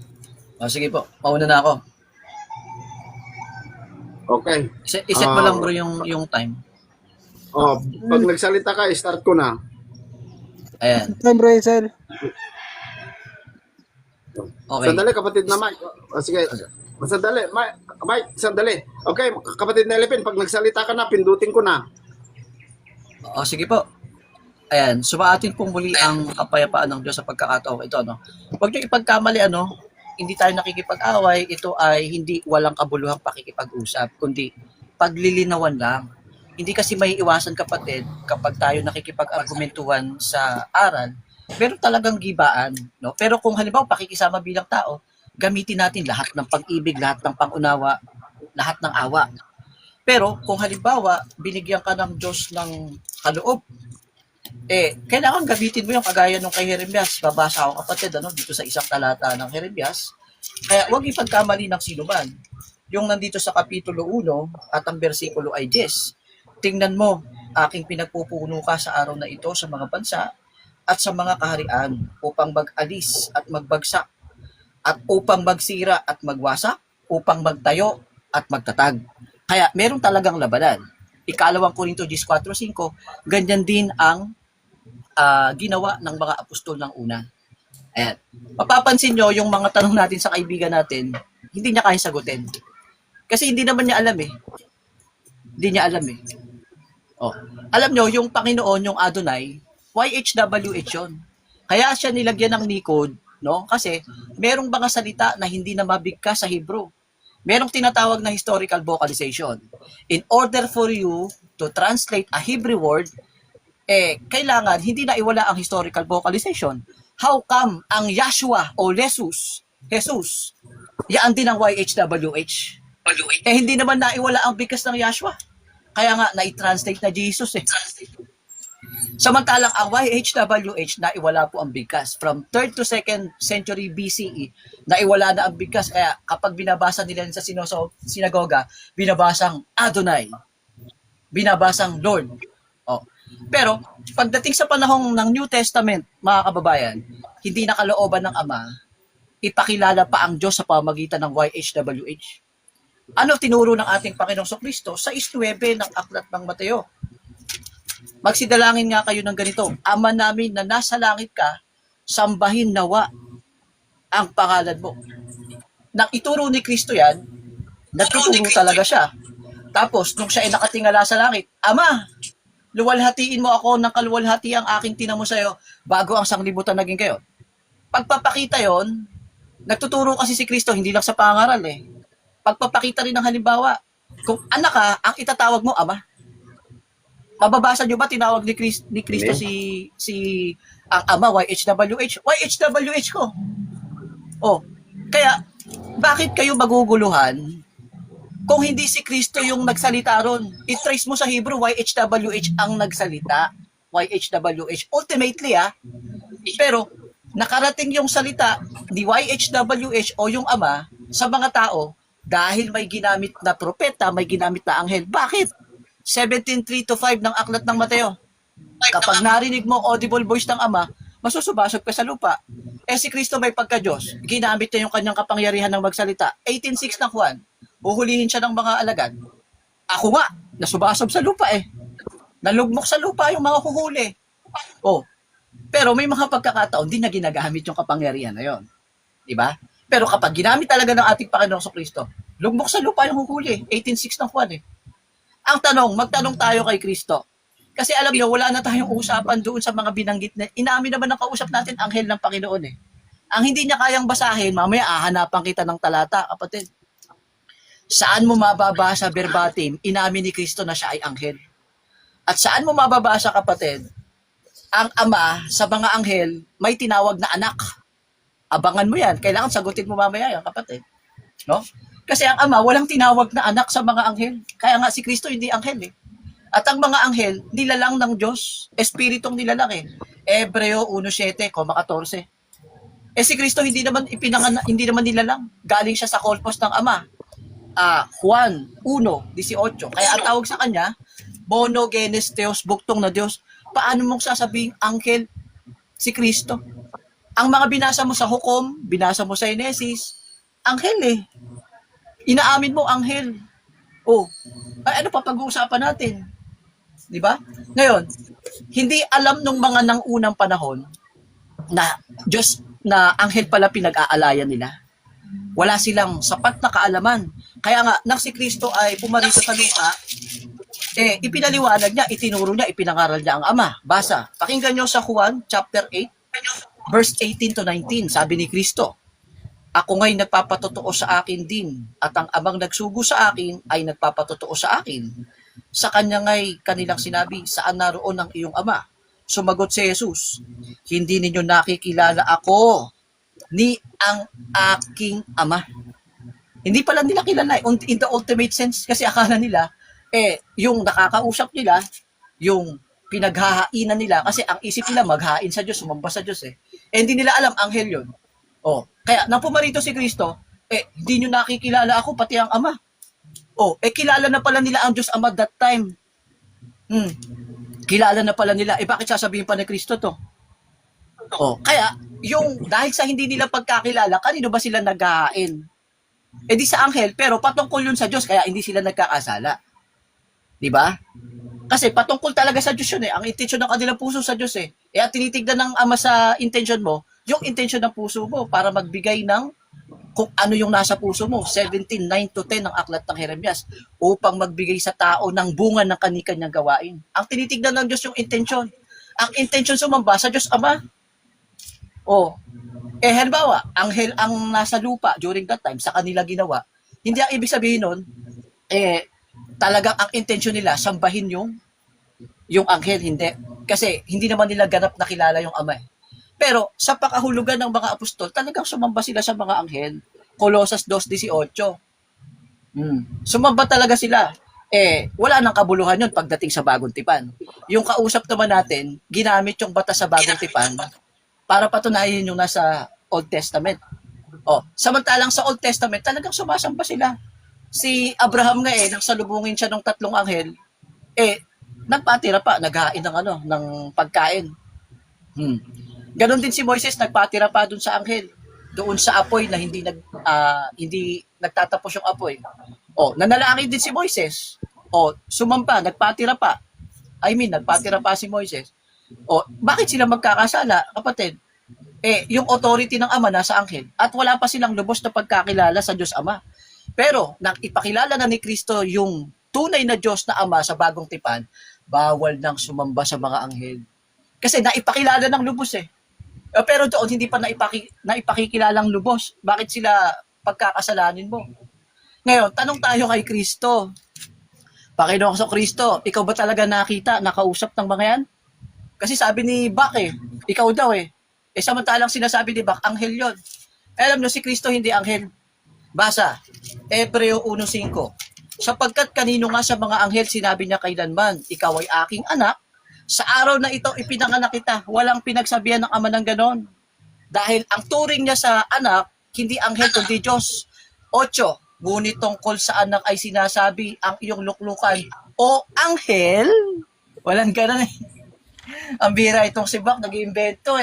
O, sige po. Pauna na ako. Okay. Iset mo lang, bro, yung time. Pag nagsalita ka, start ko na. Ayan. Bro Hazel. Okay. Sandali, kapatid na Mike. Sige. Sandali, Mike, sandali. Okay, kapatid na Elipin, pag nagsalita ka na, pindutin ko na. O, sige po. Ayan. Sumaatin pong muli ang kapayapaan ng Diyos sa pagkakataong ito, no? Huwag niyo ipagkamali, hindi tayo nakikipag-away. Ito ay hindi walang kabuluhang pakikipag-usap, kundi paglilinawan lang. Hindi kasi may iwasan, kapatid, kapag tayo nakikipag-argumentuhan sa aral, meron talagang gibaan, no? Pero kung halimbawa pakikisama bilang tao, gamitin natin lahat ng pag-ibig, lahat ng pangunawa, lahat ng awa. Pero kung halimbawa binigyan ka ng Diyos ng kaloob, kailangan gamitin mo yung kagaya nung kay Jeremias. Babasa ako, kapatid, dito sa isang talata ng Jeremias. Kaya huwag ipagkamali ng sino man. Yung nandito sa Kapitulo 1 at ang versikulo ay 10. Tingnan mo, aking pinagpupuno ka sa araw na ito sa mga bansa at sa mga kaharian upang mag-alis at magbagsak at upang magsira at magwasak, upang magtayo at magtatag. Kaya meron talagang labanan. Ikalawang Korinto 10:4-5, ganyan din ang ginawa ng mga apostol ng una. Ayan. Mapapansin nyo, yung mga tanong natin sa kaibigan natin, hindi niya kaya sagutin. Kasi hindi naman niya alam eh. Hindi niya alam eh. Oh. Alam nyo, yung Panginoon, yung Adonai, YHWH yun. Kaya siya nilagyan ng Nicode, no? Kasi merong mga salita na hindi na mabigkas sa Hebrew. Merong tinatawag na historical vocalization. In order for you to translate a Hebrew word, kailangan hindi na iwala ang historical vocalization. How come ang Yahshua o Jesus, yaan din ang YHWH? Hindi naman naiwala ang bigkas ng Yahshua. Kaya nga, na-translate na Jesus eh. Samantalang ang YHWH, naiwala po ang bigkas. From 3rd to 2nd century BCE, naiwala na ang bigkas. Kaya kapag binabasa nila sa sinagoga, binabasang Adonai. Binabasang Lord. Oh. Pero, pagdating sa panahong ng New Testament, mga kababayan, hindi nakalooban ng Ama, ipakilala pa ang Diyos sa pamagitan ng YHWH. Ano tinuro ng ating Panginoong Kristo sa 6:9 ng Aklat ng Mateo? Magsidalangin nga kayo ng ganito, Ama namin na nasa langit ka, sambahin nawa ang pangalan mo. Nang ituro ni Kristo yan, nagtuturo talaga siya. Tapos, nung siya ay nakatingala sa langit, Ama, luwalhatiin mo ako ng kaluwalhati ang aking tinamo sa'yo bago ang sanglibutan naging kayo. Pagpapakita yon, nagtuturo kasi si Kristo, hindi lang sa pangaral eh. Pagpapakita rin ng halimbawa. Kung anak ka, ang itatawag mo, Ama. Mababasa nyo ba tinawag ni Kristo si ang Ama, YHWH? YHWH ko. Oh, kaya, bakit kayo maguguluhan kung hindi si Kristo yung nagsalita ron? I-trace mo sa Hebrew, YHWH ang nagsalita. YHWH. Ultimately, pero nakarating yung salita ni YHWH o yung Ama sa mga tao dahil may ginamit na propeta, may ginamit na anghel. Bakit? 17:3-5 ng Aklat ng Mateo. Kapag narinig mo audible voice ng Ama, masusubasog ka sa lupa. Si Kristo may pagka-Diyos. Ginamit niya yung kanyang kapangyarihan ng magsalita. 18:6 ng Juan. Uhulihin siya ng mga alagad. Ako nga, nasubasog sa lupa eh. Nalugmok sa lupa yung mga huhuli. Oh. Pero may mga pagkakataon, di na ginagamit yung kapangyarihan na yon. Diba? Pero kapag ginamit talaga ng ating Panginoong Kristo, lugmok sa lupa yung huhuli. 18:6 ng Juan eh. Ang tanong, magtanong tayo kay Kristo. Kasi alam niyo, wala na tayong usapan doon sa mga binanggit na inamin naman ng kausap natin, anghel ng Panginoon eh. Ang hindi niya kayang basahin, mamaya hahanapan kita ng talata, kapatid. Saan mo mababasa verbatim, inamin ni Kristo na siya ay anghel? At saan mo mababasa, kapatid, ang Ama sa mga anghel may tinawag na anak? Abangan mo yan. Kailangan sagutin mo mamaya yan, kapatid. No? Kasi ang Ama, walang tinawag na anak sa mga anghel. Kaya nga si Kristo hindi anghel eh. At ang mga anghel, nilalang ng Diyos. Espiritong nilalang eh. Hebreo 1:7-14. Si Kristo hindi naman nilalang. Galing siya sa kolpos ng Ama. Juan 1:18. Kaya ang tawag sa kanya, monogenes Theos, buktong na Diyos. Paano mong sasabing anghel si Kristo? Ang mga binasa mo sa Hukom, binasa mo sa Genesis, anghel eh. Inaamin mo anghel. Oh, ano pa pag-uusapan natin? 'Di ba? Ngayon, hindi alam nung mga nang unang panahon na Diyos na anghel pala pinag-aalayan nila. Wala silang sapat na kaalaman. Kaya nga, nang si Kristo ay pumarito sa lupa, ipinaliwanag niya, itinuro niya, ipinangaral niya ang Ama. Basa. Pakinggan niyo sa Juan chapter 8, verse 18-19. Sabi ni Kristo, Ako nga'y nagpapatotoo sa akin din, at ang Amang nagsugo sa akin ay nagpapatotoo sa akin. Sa kanya nga'y kanilang sinabi, saan naroon ang iyong Ama? Sumagot si Jesus, hindi ninyo nakikilala ako, ni ang aking Ama. Hindi pala nila kilala in the ultimate sense, kasi akala nila, yung nakakausap nila, yung pinaghahainan nila, kasi ang isip nila maghain sa Diyos, sumamba sa Diyos hindi nila alam, anghel yun. Kaya nang pumarito si Kristo, hindi nyo nakikilala ako, pati ang Ama. Kilala na pala nila ang Diyos Ama that time. Kilala na pala nila. Bakit sasabihin pa ni Kristo to? Kaya, dahil sa hindi nila pagkakilala, kanino ba sila naghahain? Di sa anghel, pero patungkol yun sa Diyos, kaya hindi sila nagkakasala. Di ba? Kasi patungkol talaga sa Diyos yun Ang intensyon ng kanilang puso sa Diyos At tinitignan ng Ama sa intention mo, yung intention ng puso mo para magbigay ng kung ano yung nasa puso mo. 17:9-10 ng aklat ng Jeremias upang magbigay sa tao ng bunga ng kani-kanyang gawain. Ang tinitignan ng Diyos yung intention. Ang intention sumamba sa Diyos Ama. Halimbawa, anghel ang nasa lupa during that time, sa kanila ginawa. Hindi ang ibig sabihin nun, talagang ang intention nila, sambahin yung anghel, hindi. Kasi hindi naman nila ganap na kilala yung Ama. Pero sa pakahulugan ng mga apostol, talagang sumamba sila sa mga anghel. Colosas 2:18. Sumamba talaga sila. Wala nang kabuluhan yun pagdating sa Bagong Tipan. Yung kausap naman natin, ginamit yung batas sa Bagong Tipan para patunayan yung nasa Old Testament. Samantalang sa Old Testament, talagang sumasamba sila. Si Abraham nga nang salubungin siya ng 3 anghel, nagpatira pa, naghain ng pagkain. Ganon din si Moises, nagpatira pa dun sa anghel, doon sa apoy na hindi nagtatapos yung apoy. Nanalangin din si Moises. Sumampa, nagpatira pa. Nagpatira pa si Moises. Bakit sila magkakasala, kapatid? Yung authority ng Ama nasa anghel at wala pa silang lubos na pagkakilala sa Diyos Ama. Pero nang ipakilala na ni Kristo yung tunay na Diyos na Ama sa Bagong Tipan, bawal nang sumamba sa mga anghel. Kasi naipakilala ng lubos pero doon hindi pa naipakikilalang lubos. Bakit sila pagkakasalanin mo? Ngayon, tanong tayo kay Kristo. Panginoong Kristo, ikaw ba talaga nakausap ng mga yan? Kasi sabi ni Bak ikaw daw samantalang sinasabi ni Bak, anghel yun. Alam nyo, si Kristo hindi anghel. Basa, Hebreo 1:5. Sapagkat kanino nga sa mga anghel sinabi niya kailanman, ikaw ay aking anak, sa araw na ito ipinanganak kita, walang pinagsabihan ng Ama ng ganon. Dahil ang turing niya sa anak, hindi anghel kundi Diyos. 8. Ngunit tungkol sa anak ay sinasabi ang iyong luklukan o anghel. Walang ganon Ang bira itong si Bak, nag-iimbento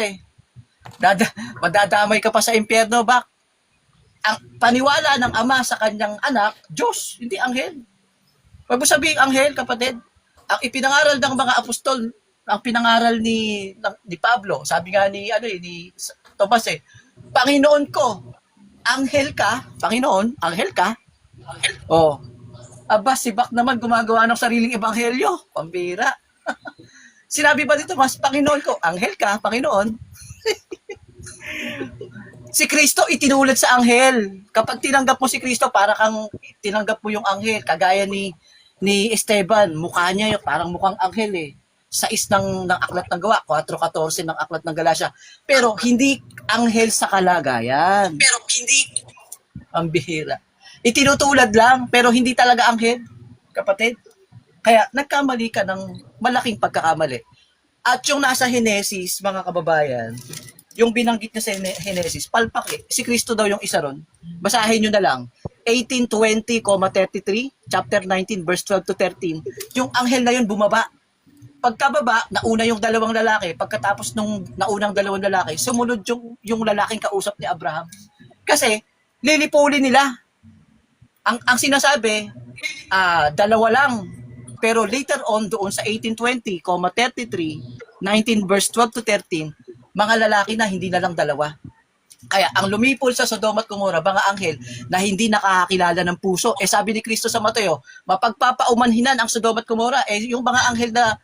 Madadamay ka pa sa impyerno, Bak. Ang paniwala ng Ama sa kanyang anak, Diyos, hindi anghel. Pag mo sabihin anghel, kapatid, ang ipinangaral ng mga apostol, ang pinangaral ni Pablo, sabi nga ni Tomas Panginoon ko, anghel ka, Panginoon, anghel ka. Si Bak naman gumagawa ng sariling ebanghelyo, pambira. Sinabi ba dito, mas Panginoon ko, anghel ka, Panginoon. Si Kristo itinulad sa anghel. Kapag tinanggap mo si Kristo, para kang tinanggap mo yung anghel. Kagaya ni Esteban, mukha niya parang mukhang anghel 6 ng aklat ng gawa, 4:14 ng aklat ng Galacia. Pero hindi anghel sa kalagayan. Ang bihira. Itinutulad lang, pero hindi talaga anghel, kapatid. Kaya nagkamali ka ng malaking pagkakamali. At yung nasa Henesis, mga kababayan, yung binanggit niya sa Henesis, palpak si Kristo daw yung isa ron. Basahin nyo na lang. 18:20-33, chapter 19, verse 12-13. Yung anghel na yun bumaba. Pagkababa, nauna yung 2 lalaki. Pagkatapos nung naunang 2 lalaki, sumunod yung lalaking kausap ni Abraham. Kasi, lilipulin nila. Ang sinasabi, 2 lang. Pero later on, doon sa 18:20-33, 19 verse 12-13, mga lalaki na hindi na lang 2. Kaya ang lumipol sa Sodoma at Gomora, mga anghel na hindi nakakakilala ng puso. Sabi ni Kristo sa Mateo, mapagpapaumanhinan ang Sodoma at Gomora. Yung mga anghel na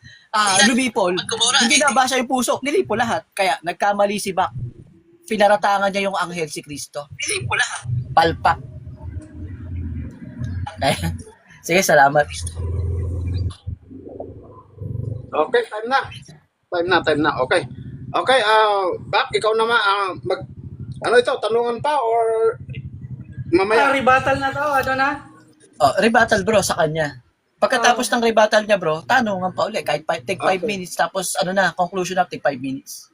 lumipol, hindi nabasa yung puso, nilipol lahat. Kaya nagkamali si Bak. Pinaratangan niya yung anghel si Kristo. Nilipol lahat. Palpak. Sige, salamat. Okay, time na. Okay. Okay, Bak, ikaw naman, tanungan pa or mamaya? Rebuttal na to, Rebuttal bro sa kanya. Pagkatapos ng rebuttal niya bro, tanungan pa ulit. Kahit take 5 minutes, tapos conclusion na, take 5 minutes.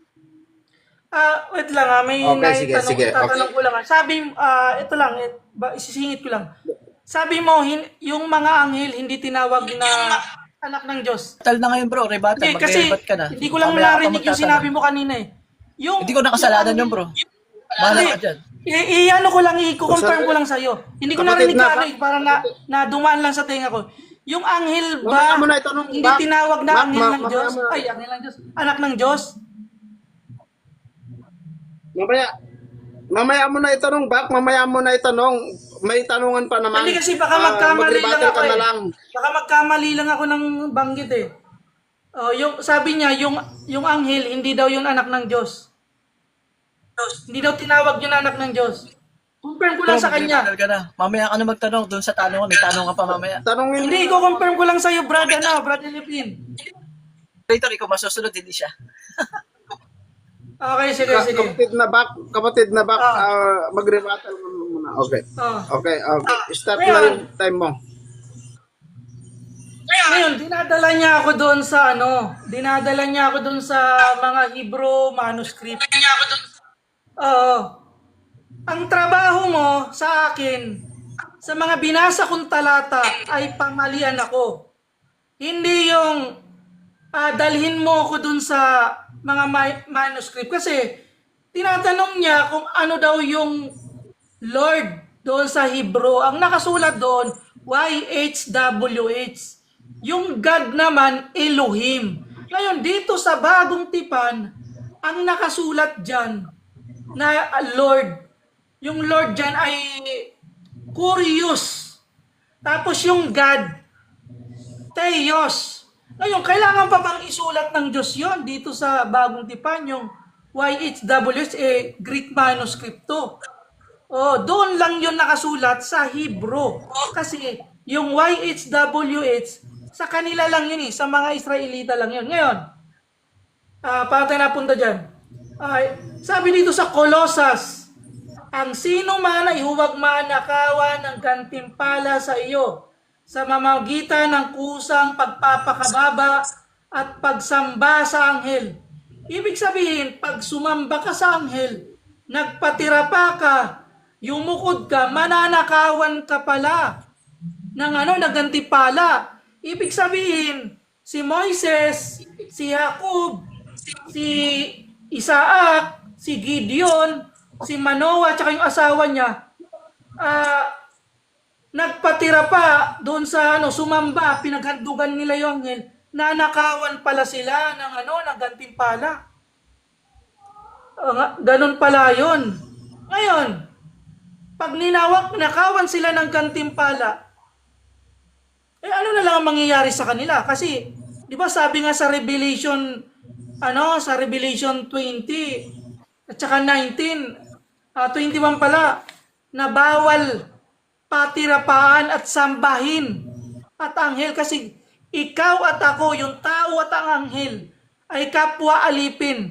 Wait lang may Okay, sige. tatanong ko lang. Sabi, ito lang, isisingit ko lang. Sabi mo, yung mga anghel hindi tinawag na anak ng Diyos. Tal na ngayon bro, rebuttal. Hindi, kasi Mag-rebat ka na. hindi ko lang Mamaya narinig ka yung sinabi mo kanina Hindi ko nakasalanan yun bro. Bahala ka dyan. Ano ko lang, i-confirm ko lang sa'yo. Hindi ko narinig para na dumaan lang sa tenga ko. Yung anghel ba, Mamaya mo na itanong, hindi Bak. tinawag na Bak, anghel ng Diyos? mamaya mo. Ay, anghel ng Diyos. Anak ng Diyos? Mamaya mo na itanong, Bak. Mamaya mo na itanong. May tanungan pa naman. Hindi kasi baka magkamali lang mag-rebuttal ako ka na eh. lang. Baka magkamali lang ako ng banggit eh. Oh, yung sabi niya, yung anghel hindi daw yung anak ng Diyos. Hindi daw tinawag yung anak ng Diyos. Confirm ko lang sa kanya. Mag-rebuttal ka na. Mamaya ka na magtanong doon sa tanong. May tanong ka pa mamaya. Tanungin Hindi, i-confirm ko lang sa iyo, brother Lipin. Later, ikaw masusunod, hindi siya. Okay, sige, sige. kapatid na Bak, mag-rebuttal mo muna. Okay. Okay, start na yung time mo. Ngayon, dinadala niya ako doon sa mga Hebrew manuscript. Oo. Ang trabaho mo sa akin, sa mga binasa kong talata, ay pamalian ako. Hindi yung dalhin mo ako dun sa mga manuscript. Kasi, tinatanong niya kung ano daw yung Lord doon sa Hebrew. Ang nakasulat doon, YHWH. Yung God naman, Elohim. Ngayon, dito sa Bagong Tipan, ang nakasulat dyan na Lord, yung Lord dyan ay Kurios. Tapos yung God, Theos. Ngayon, kailangan pa bang isulat ng Diyos yon dito sa Bagong Tipan, yung YHWH, Greek manuscript to. Doon lang yun nakasulat sa Hebrew. Kasi yung YHWH, sa kanila lang yun sa mga Israelita lang yun. Ngayon, paano tayo napunta dyan? Sabi dito sa Colossus, ang sino man ay huwag manakawan ng gantimpala sa iyo sa mamagitan ng kusang pagpapakababa at pagsamba sa anghel. Ibig sabihin, pag sumamba ka sa anghel, nagpatira pa ka, yumukod ka, mananakawan ka pala ng gantimpala. Ibig sabihin, si Moises, si Jacob, si Isaac, si Gideon, si Manoah, tsaka yung asawa niya, nagpatira pa doon sa sumamba, pinaghandugan nila yung anghel, nanakawan pala sila ng ng gantimpala. Ganun pala yun. Ngayon, pag nakawan sila ng gantimpala, ano na lang ang mangyayari sa kanila? Kasi, di ba sabi nga sa Revelation, sa Revelation 20, at saka 19, 21 pala, na bawal patirapaan at sambahin at anghel. Kasi, ikaw at ako, yung tao at ang anghel, ay kapwa alipin.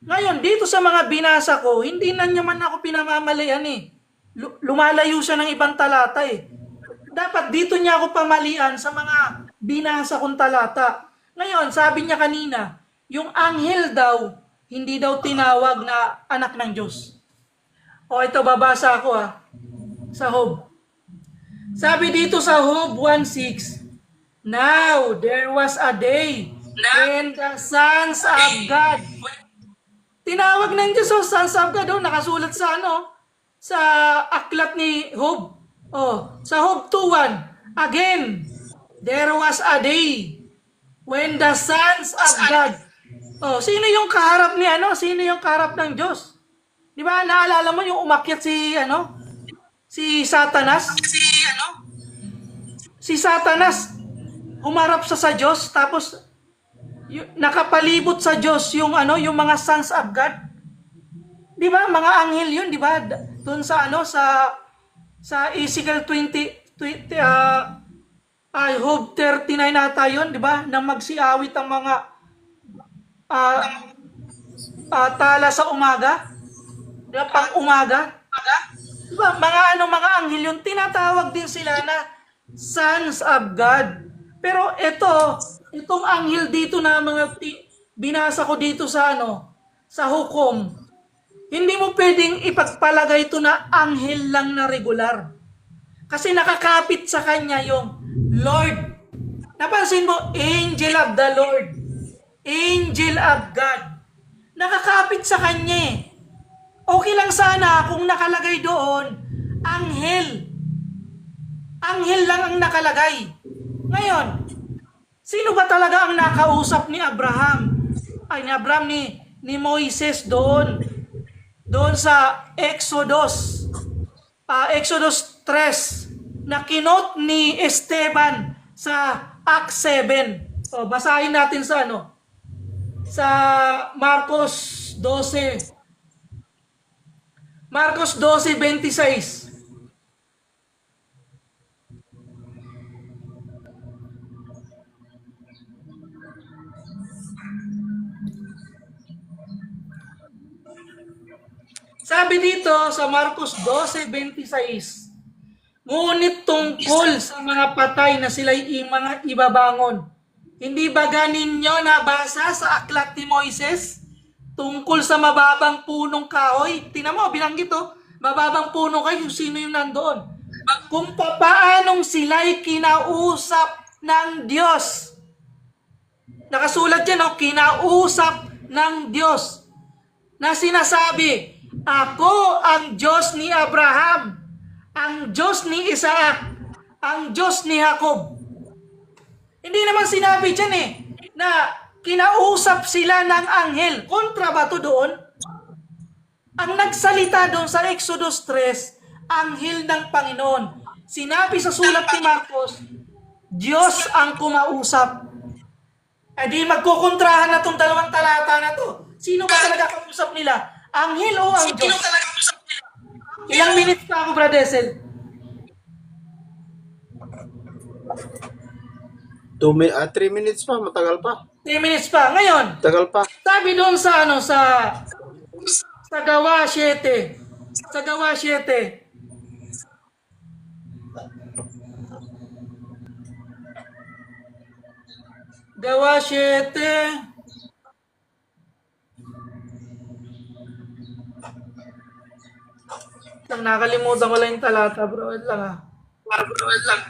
Ngayon, dito sa mga binasa ko, hindi na naman ako pinamamalayan Lumalayo siya ng ibang talata Dapat dito niya ako pamalian sa mga binasa kong talata. Ngayon, sabi niya kanina, yung anghel daw, hindi daw tinawag na anak ng Diyos. Ito babasa ako sa Job. Sabi dito sa Job 1:6, now there was a day when the sons of God, tinawag ng Diyos sons of God, nakasulat sa sa aklat ni Job. Sa Job 2:1, again, there was a day when the sons of God. Sino yung kaharap ni Sino yung kaharap ng Diyos? Di ba? Naalala mo yung umakyat si Satanas? Si Satanas humarap sa Diyos, tapos nakapalibot sa Diyos yung yung mga sons of God. Di ba? Mga anghel yun, di ba? Doon sa sa Ezekiel 20 Job 39 ata yun, di ba? Nang magsiawit ang mga tala sa umaga. Di ba? Pang-umaga. Di ba? Mga anghel yun, tinatawag din sila na sons of God. Pero itong anghel dito na mga binasa ko dito sa sa hukom, hindi mo pwedeng ipagpalagay ito na anghel lang na regular. Kasi nakakapit sa kanya yung Lord. Napansin mo, angel of the Lord. Angel of God. Nakakapit sa kanya Okay lang sana kung nakalagay doon, anghel. Anghel lang ang nakalagay. Ngayon, sino ba talaga ang nakausap ni Abraham? Ni Moises doon. doon sa Exodus, Exodus 3, na kinot ni Esteban sa Acts 7. So, basahin natin sa sa Marcos 12. Marcos 12:26. Sabi dito sa Marcos 12:26, ngunit tungkol sa mga patay na sila'y mga ibabangon. Hindi ba ganinyo nabasa sa aklat ni Moises tungkol sa mababang punong kahoy? Tingnan mo, binanggit mababang punong kahoy, kung sino yung nandoon. Kung paanong sila'y kinausap ng Diyos. Nakasulat dyan, kinausap ng Diyos. Na sinasabi, ako ang Diyos ni Abraham, ang Diyos ni Isaac, ang Diyos ni Jacob. Hindi naman sinabi dyan na kinausap sila ng anghel. Kontra ba to doon? Ang nagsalita doon sa Exodus 3, anghel ng Panginoon. Sinabi sa sulat ni Marcos, Diyos ang kumausap. Eh di magkukontrahan na tong dalawang talata na to. Sino ba talaga kausap nila? Anghel o ang Diyos? Ilang minutes pa ako, Brad Essel? 3 minutes pa, matagal pa. 3 minutes pa. Ngayon, Tagal pa. sabi doon sa sa Gawa 7. Sa Gawa 7. Gawa 7. Nakalimutan ko lang yung talata, bro. Wait lang Wait lang.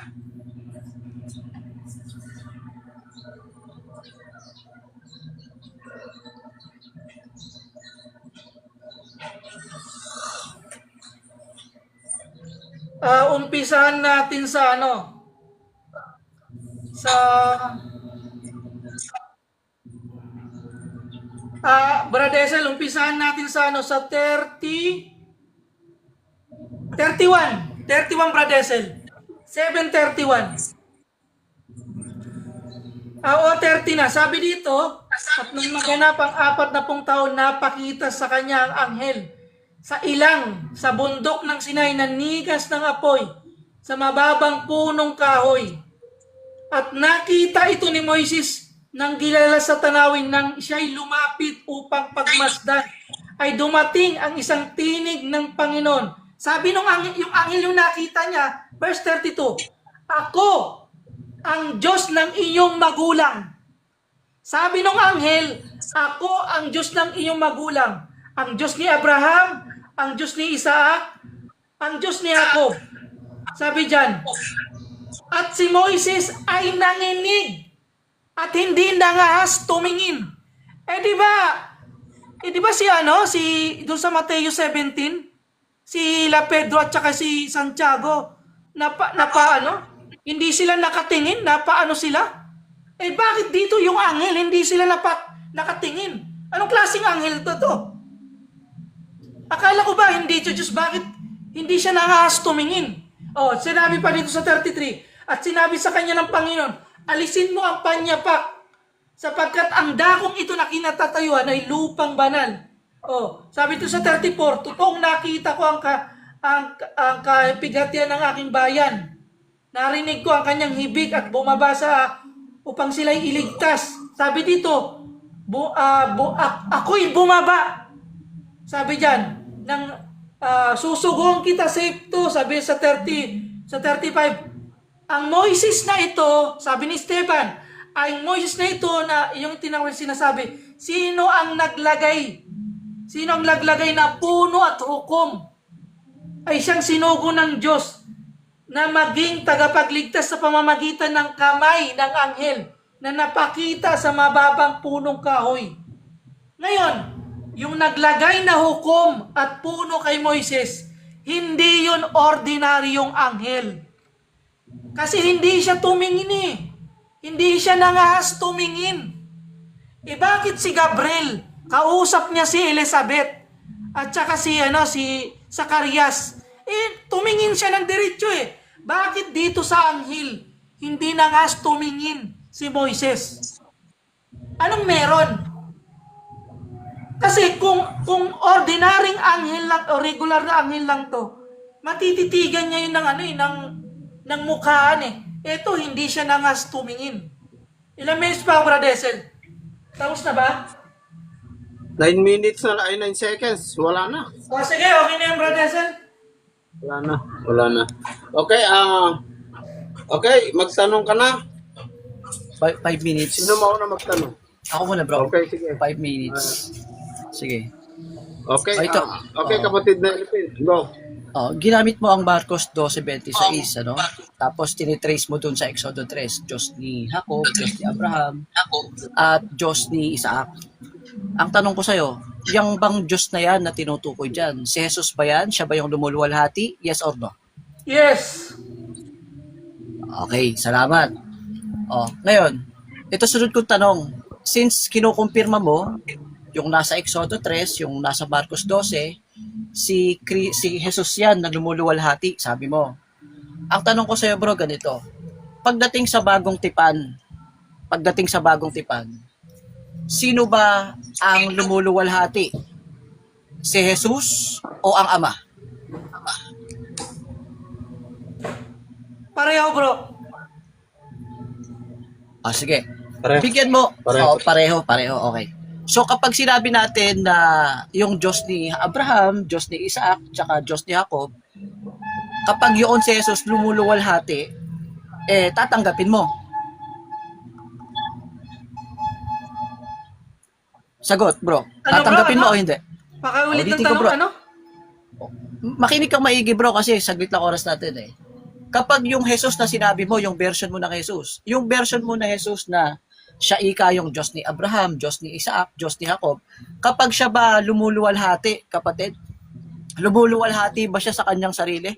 Umpisahan natin sa sa Brad Essel, umpisahan natin sa sa 31 Brad Essel. 7:31. O 30 na. Sabi dito, at nung maganap ang 40 taon, napakita sa kanya ang anghel sa bundok ng Sinai na nigas ng apoy sa mababang punong kahoy. At nakita ito ni Moises nang gilala sa tanawin nang siya'y lumapit upang pagmasdan. Ay dumating ang isang tinig ng Panginoon. Sabi nung yung anghel yung nakita niya, verse 32, ako ang Diyos ng iyong magulang. Sabi nung anghel, ako ang Diyos ng iyong magulang. Ang Diyos ni Abraham, ang Diyos ni Isaac, ang Diyos ni Jacob. Sabi dyan, at si Moises ay nanginig at hindi nangahas tumingin. Di ba si doon sa Mateo 17, sila Pedro at saka si Santiago, hindi sila nakatingin, sila? Bakit dito yung anghel, hindi sila nakatingin? Anong klaseng anghel to? Akala ko ba, hindi ito Diyos, bakit hindi siya nangahas tumingin? Sinabi pa dito sa 33, at sinabi sa kanya ng Panginoon, alisin mo ang panyapak, sapagkat ang dakong ito na kinatatayuan ay lupang banal. Sabi ito sa 34, totoong nakita ko ang kapigatian ng aking bayan. Narinig ko ang kanyang hibig at bumaba upang sila'y iligtas. Sabi dito, ako'y bumaba. Sabi diyan, susugong kita sa ito, sabi sa 35. Ang Moises na ito, sabi ni Esteban, ay Moises na ito na yung tinawag sinasabi, sino ang naglagay na puno at hukom ay siyang sinugo ng Diyos na maging tagapagligtas sa pamamagitan ng kamay ng anghel na napakita sa mababang punong kahoy. Ngayon, yung naglagay na hukom at puno kay Moises, hindi yun ordinaryong anghel. Kasi hindi siya tumingin Hindi siya nangahas tumingin. Bakit si Gabriel, kausap niya si Elizabeth, at saka si Zacarias, tumingin siya ng diretso eh. Bakit dito sa anghel, hindi na nga tumingin si Moises? Anong meron? Kasi kung ordinaryong anghel lang o regular na anghel lang to, matititigan niya yun ng mukhaan eh. Ito, hindi siya nangas tumingin. Ilang minutes pa, Brother Desel? Tapos na ba? 9 minutes na, ay 9 seconds. Wala na. O sige, okay na yung Brother Desel? Wala na. Okay, okay, magtanong ka na. 5 minutes. Sino mauna magtanong? Ako muna, bro. Okay, sige. 5 minutes. Sige. Okay, Ito. okay, kapatid na Elipin. Go. Ginamit mo ang Marcos 12:26, ano? Tapos tinitrace mo dun sa Exodo 3, Diyos ni Jacob, Diyos ni Abraham, at Diyos ni Isaac. Ang tanong ko sa'yo, yung bang Diyos na yan na tinutukoy dyan, si Jesus ba yan? Siya ba yung lumuluwalhati? Yes or no? Yes. Okay, salamat. Ngayon, ito sunod kong tanong. Since kinukumpirma mo, yung nasa Exodo 3, yung nasa Marcos 12, si Jesus yan na lumuluwalhati, sabi mo. Ang tanong ko sa iyo, bro, ganito. Pagdating sa bagong tipan, sino ba ang lumuluwalhati? Si Jesus o ang Ama? Pareho, bro. Sige. Pareho. Bigyan mo. Pareho. Pareho. Okay. So kapag sinabi natin na yung Diyos ni Abraham, Diyos ni Isaac, tsaka Diyos ni Jacob, kapag yun si Jesus lumuluwalhati, tatanggapin mo. Sagot, bro. Tatanggapin mo o hindi? Pakiulit ng Ulitin ko, tanong, bro. ano? Makinig kang maigi, bro, kasi saglit lang oras natin eh. Kapag yung Jesus na sinabi mo, yung version mo ng Jesus, yung version mo na Jesus na siya ika yung Diyos ni Abraham, Diyos ni Isaac, Diyos ni Jacob, kapag siya ba lumuluwalhati, kapatid, lumuluwalhati ba siya sa kanyang sarili?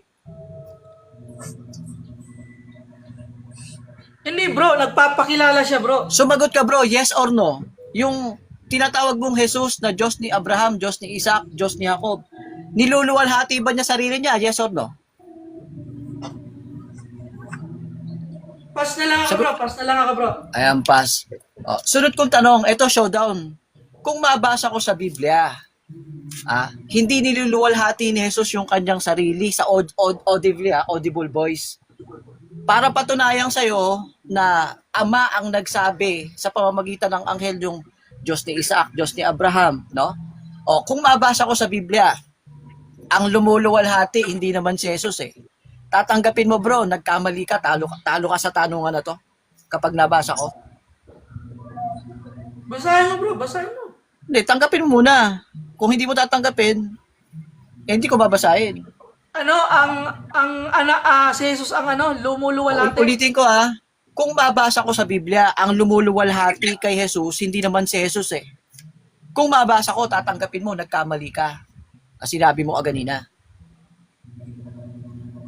Hindi, bro. Nagpapakilala siya, bro. Sumagot ka, bro, yes or no? Yung tinatawag mong Jesus na Diyos ni Abraham, Diyos ni Isaac, Diyos ni Jacob, niluluwalhati ba niya sarili niya? Yes or no? Pass na lang ako, bro. Ayan, pass. Sunod kong tanong, ito showdown. Kung mabasa ko sa Biblia, hindi niluluwalhati ni Jesus yung kanyang sarili sa audible voice. Para patunayang sa'yo na Ama ang nagsabi sa pamamagitan ng anghel yung Diyos ni Isaac, Diyos ni Abraham, no? Kung mabasa ko sa Biblia, ang lumuluwalhati hindi naman si Jesus eh. Tatanggapin mo, bro, nagkamali ka, talo ka sa tanungan na to kapag nabasa ko. Basahin mo, bro. Basahin mo. Hindi, tanggapin mo muna. Kung hindi mo tatanggapin, hindi ko babasahin. Si Jesus ang lumuluwalhati. Ulitin ko kung mabasa ko sa Biblia, ang lumuluwalhati kay Jesus, hindi naman si Jesus eh. Kung mabasa ko, tatanggapin mo, nagkamali ka. Kasi sinabi mo kanina.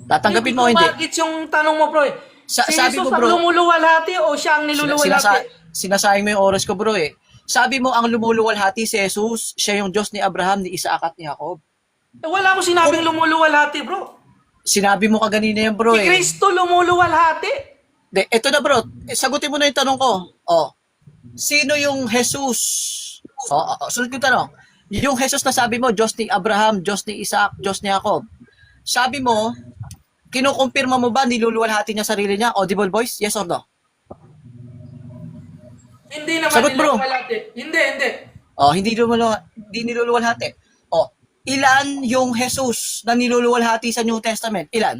Tatanggapin mo, hindi. Bakit yung tanong mo, bro? Si Sabi Jesus mo, bro, ang lumuluwalhati o siya ang niluluwalhati? Sinasayang mo yung oras ko, bro eh. Sabi mo, ang lumuluwalhati si Jesus, siya yung Diyos ni Abraham, ni Isaac at ni Jacob. Wala akong sinabing lumuluwalhati, bro. Sinabi mo kaganina yan, bro Si eh. Kristo lumuluwalhati. Ito na, bro. Sagutin mo na yung tanong ko. Sino yung Jesus? Sunod ko yung tanong. Yung Jesus na sabi mo, Diyos ni Abraham, Diyos ni Isaac, Diyos ni Jacob. Sabi mo, kinukumpirma mo ba niluluwalhati niya sarili niya? Audible voice? Yes or no? Hindi naman Sagot, bro. niluluwalhati. Hindi. Hindi niluluwalhati. Ilan yung Jesus na niluluwalhati sa New Testament? Ilan?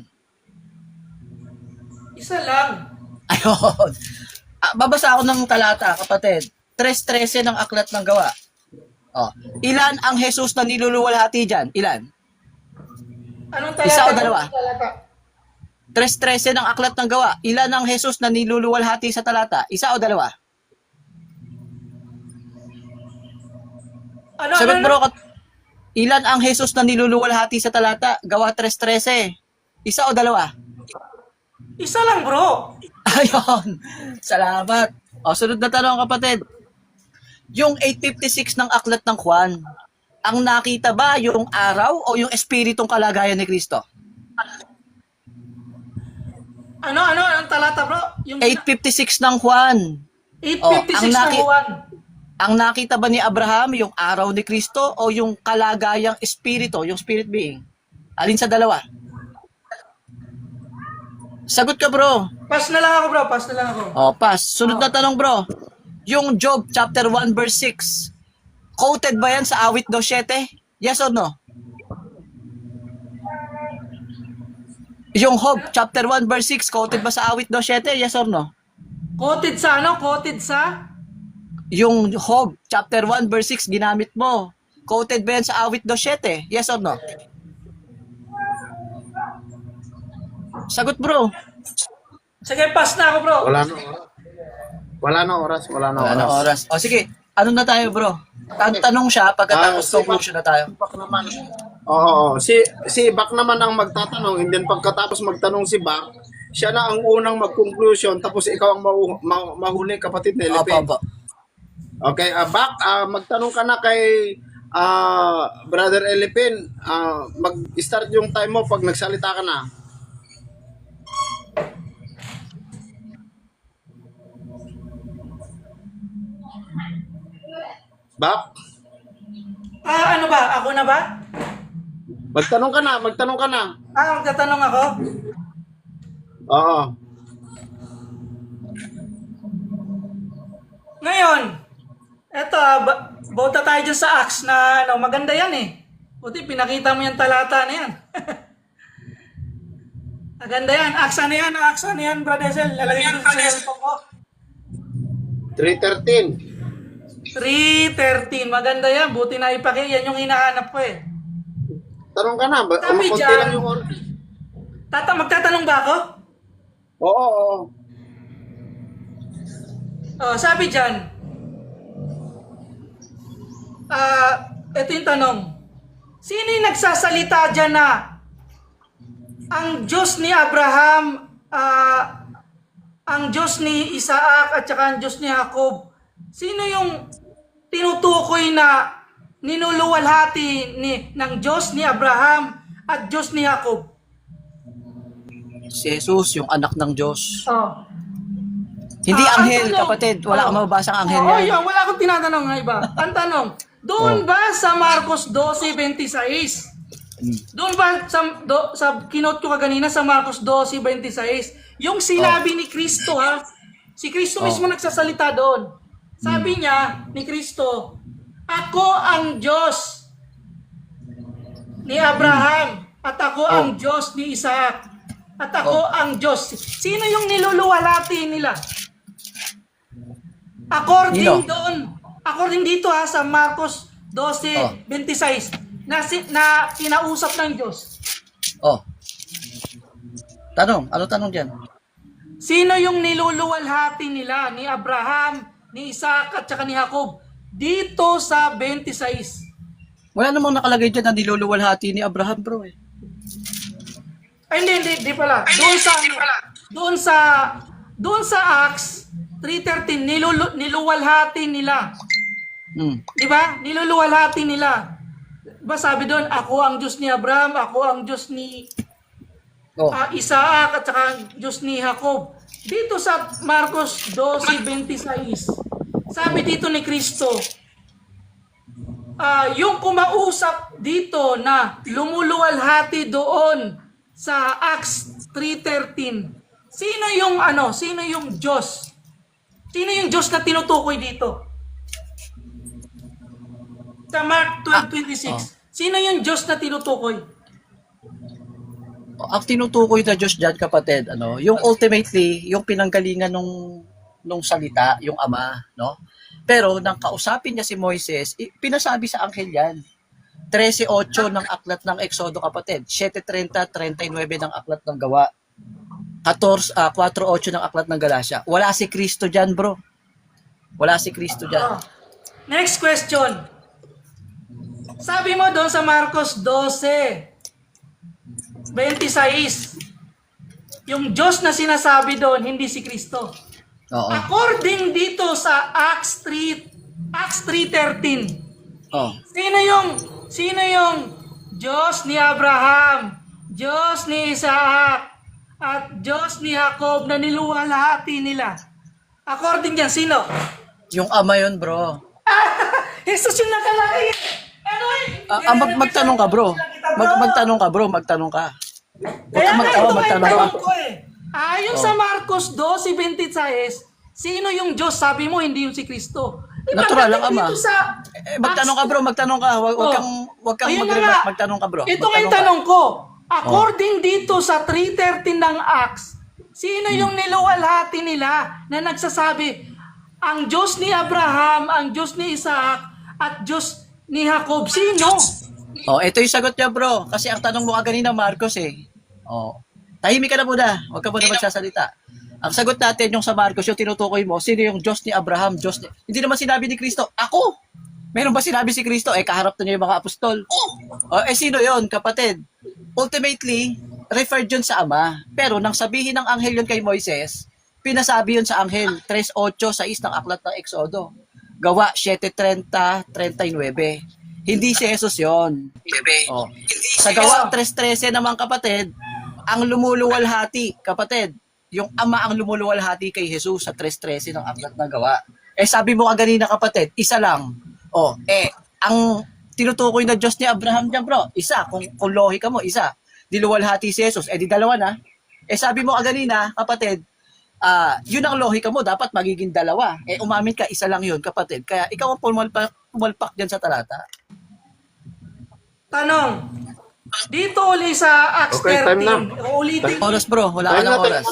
Isa lang. Ayun. Babasa ako ng talata, kapatid. 3:13 ng Aklat ng Gawa. Ilan ang Jesus na niluluwalhati dyan? Ilan? Anong talata? Isa o dalawa? Anong talata? 3:13 ng Aklat ng Gawa. Ilan ang Jesus na niluluwalhati sa talata? Isa o dalawa? Sagot, bro. Ilan ang Jesus na niluluwalhati sa talata? Gawa 3:13. Isa o dalawa? Isa lang, bro. Ayun. Salamat. Sunod na tanong, kapatid. Yung 8:56 ng Aklat ng Juan, ang nakita ba yung araw o yung espiritong kalagayan ni Kristo? Anong talata, bro? Yung 8:56 ng Juan. 8:56 ang ng Juan. Ang nakita ba ni Abraham yung araw ni Kristo o yung kalagayang espiritu, yung spirit being? Alin sa dalawa? Sagot ka, bro. Pass na lang ako, bro. Pass na lang ako. Pass. Sunod na tanong, bro. Yung Job chapter 1 verse 6. Quoted ba yan sa awit 2:7? Yes or no? Yung Job chapter 1 verse 6 quoted ba sa awit 2:7? Yes or no? Quoted sa ano? Quoted sa? Yung Job chapter 1 verse 6 ginamit mo. Quoted ba yan sa awit 2:7? Yes or no? Sagot, bro. Sige, pass na ako, bro. Wala na oras. Wala na Wala na oras. oras. O sige, ano na tayo, bro? Tanong siya, pagkatapos conclusion na tayo. Bak naman. Oo. Si Bak naman ang magtatanong, and then pagkatapos magtanong si Bak, siya na ang unang mag-conclusion, tapos ikaw ang mahuli, kapatid na Elipin. Opo. Okay, Bak, magtanong ka na kay Brother Elipin. Mag-start yung time mo pag nagsalita ka na. Bak, Ano ba? Ako na ba? magtanong ka na. Magtatanong ako? Oo. Ngayon, eto, bauta tayo dyan sa Acts na maganda yan eh. Buti, pinakita mo yung talata na yan. Maganda yan. Acts ano yan, Brother Sel? Lalagay ko sa cellphone ko. 3:13. 3:13. Maganda yan. Buti na yan yung hinahanap ko eh. Tanong ka na. Sabi Makunti dyan, lang yung oras. magtatanong ba ako? Oo. Sabi dyan, ito yung tanong. Sino yung nagsasalita dyan na ang Diyos ni Abraham, ang Diyos ni Isaac at saka ang Diyos ni Jacob? Sino yung tinutukoy na ninuluwalhati ng Diyos ni Abraham at Diyos ni Jacob? Si Jesus, yung anak ng Diyos. Hindi ang anghel, tanong, kapatid. Wala kang mababasang anghel Oo, yan. yun. Wala akong tinatanong ng iba. Ang tanong, doon ba sa Marcos 12:26? Doon ba sa kinote ko kanina sa Marcos 12:26, yung sinabi ni Kristo si Kristo mismo nagsasalita doon. Sabi niya ni Kristo, ako ang Diyos ni Abraham at ako ang Diyos ni Isaac at ako ang Diyos. Sino yung niluluwalhati nila? According dito sa Marcos 12:26 na kinausap ng Diyos. Ano tanong dyan? Sino yung niluluwalhati nila ni Abraham, ni Isaac at saka ni Jacob dito sa 26? Wala namang nakalagay dyan na niluluwalhati ni Abraham, bro eh. Ay, hindi pala. Doon sa Acts 3:13 niluwalhati nila. Di ba? Niluluwalhati nila. Diba sabi doon, ako ang Diyos ni Abraham, ako ang Diyos ni Isaac at saka ang Diyos ni Jacob. Dito sa Marcos 12:26, sabi dito ni Kristo, yung kumausap dito na lumuluwalhati doon sa Acts 3:13, sino yung Diyos? Sino yung Diyos na tinutukoy dito? Sa Mark 12:26, sino yung Diyos na tinutukoy? Ang tinutukoy na Diyos dyan, kapatid, yung ultimately, yung pinanggalingan nung salita, yung Ama, no? Pero nang kausapin niya si Moises, pinasabi sa anghel yan. 13:8 ng aklat ng Exodo, kapatid. 7:30-39 ng aklat ng Gawa. 4:8 ng aklat ng Galacia. Wala si Kristo dyan, bro. Wala si Kristo dyan. Next question. Sabi mo doon sa Marcos 12:26, yung Diyos na sinasabi doon, hindi si Kristo. Oo. According dito sa Acts 3:13, Oh. Sino yung Diyos ni Abraham, Diyos ni Isaac, at Diyos ni Jacob na niluwalhati nila? According dyan, sino? Yung ama yun, bro. Jesus yung nakalaki. Ano eh? Magtanong ka, bro. Magtanong ka, bro. Magtanong ka. Kaya nga, ito nga yung magtanong ka. tanong ko eh. Ayon sa Marcos 12:26, sino yung Diyos? Sabi mo, hindi yung si Kristo. Natural lang, ama. Dito sa Magtanong ka, bro. Magtanong ka. Huwag kang Ayun na mag-remark. nga. Magtanong ka, bro. Ito nga yung Magtanong ka. tanong ko. According dito sa 3:13 ng Acts, sino yung niluwalhati nila na nagsasabi, ang Diyos ni Abraham, ang Diyos ni Isaac, at Diyos ni Jacob? Sino? Oh, ito yung sagot niya, bro. Kasi ang tanong mo kanina, Marcos, eh. Oh. Tahimik ka na muna. Huwag ka muna magsasalita. Ang sagot natin yung sa Marcos, yung tinutukoy mo, sino yung Diyos ni Abraham, Diyos ni... Hindi naman sinabi ni Kristo, ako! Meron ba sinabi si Kristo? Kaharap na niya yung mga apostol. Sino yon, kapatid? Ultimately, referred yun sa Ama. Pero nang sabihin ng anghel yun kay Moises, pinasabi yun sa anghel, 3:8, 6 ng aklat ng Exodo. Gawa 7:30-39. Hindi si Jesus yon. Oh. Sa gawa 3:13 naman, kapatid, ang lumuluwalhati, kapatid, yung Ama ang lumuluwalhati kay Jesus sa 3:13 ng aklat ng gawa. Sabi mo kanina, kapatid, isa lang. Ang tinutukoy na Diyos ni Abraham dyan, bro, isa. Kung lohika mo, isa. Diluwalhati si Jesus, di dalawa na. Sabi mo kanina, kapatid, yun ang lohika mo, dapat magiging dalawa. Umamin ka, isa lang yun, kapatid. Kaya ikaw ang pumalpak dyan sa talata. Tanong. Dito uli sa Acts Okay, time na. 13. Ulitin. Oras, bro. Wala ka Time ng na, oras.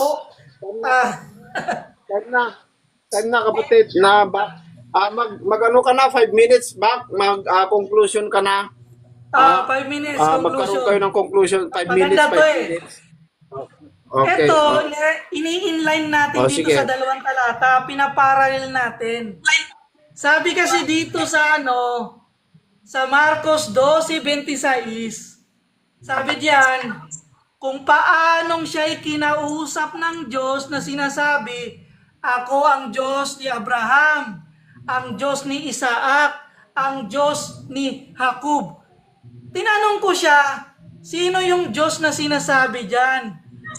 Time na kapatid na mag-ano ka na 5 minutes back, conclusion ka na. 5 minutes Magkaroon kayo conclusion. ng conclusion 5 Maganda minutes, to 5 eh. minutes. Okay. Ito, ini-inline natin dito Sige. sa dalawang talata, pinaparallel natin. Sabi kasi dito sa sa Marcos 12:26, sabi diyan, kung paanong siya'y kinausap ng Diyos na sinasabi, ako ang Diyos ni Abraham, ang Diyos ni Isaac, ang Diyos ni Jacob. Tinanong ko siya, sino yung Diyos na sinasabi diyan?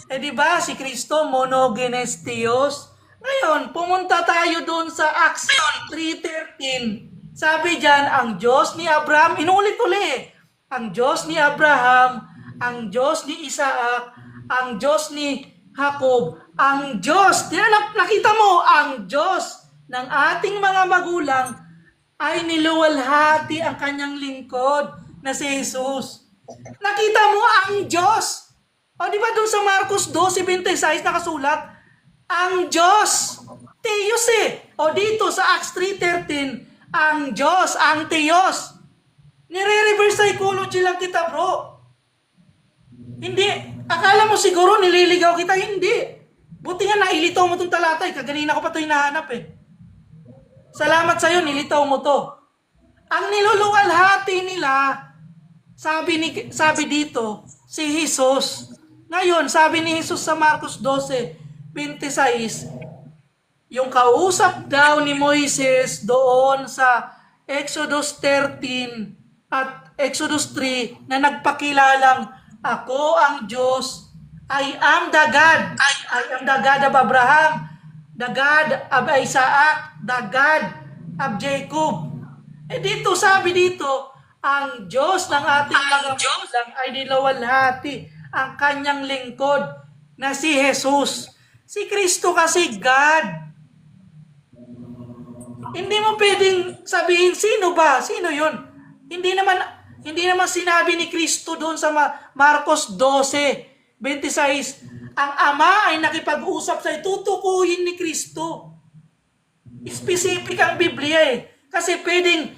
Di ba si Kristo monogenes Theos? Ngayon, pumunta tayo doon sa Acts 3:13. Sabi diyan, ang Diyos ni Abraham, inulit-uli, ang Diyos ni Abraham, ang Diyos ni Isaac, ang Diyos ni Jacob, ang Diyos, nakita mo, ang Diyos ng ating mga magulang ay niluwalhati ang kanyang lingkod na si Jesus. Nakita mo ang Diyos. Di ba doon sa Marcos 12:26 nakasulat, ang Diyos, Theos dito sa Acts 3:13, ang Diyos, ang Theos. Nire-reverse psychology lang kita, bro. Hindi, akala mo siguro nililigaw kita, hindi. Buti nga nailitaw mo itong talata, kaganina ko pa ito hinahanap Salamat sa'yo, nilitaw mo to. Ang niluluwalhati nila, sabi dito, si Jesus. Ngayon, sabi ni Jesus sa Marcos 12:26, yung kausap daw ni Moises doon sa Exodus 13 at Exodus 3 na nagpakilalang, ako ang Diyos, I am the God. I am the God of Abraham, the God of Isaac, the God of Jacob. Dito, sabi dito, ang Diyos ng ating mga magulang ay niluwalhati ang kanyang lingkod na si Jesus. Si Kristo kasi God. Hindi mo pwedeng sabihin, sino ba? Sino yun? Hindi naman sinabi ni Kristo doon sa Marcos 12:26, ang Ama ay nakipag-usap sa tutukuyin ni Kristo. Specific ang Biblia Kasi pwedeng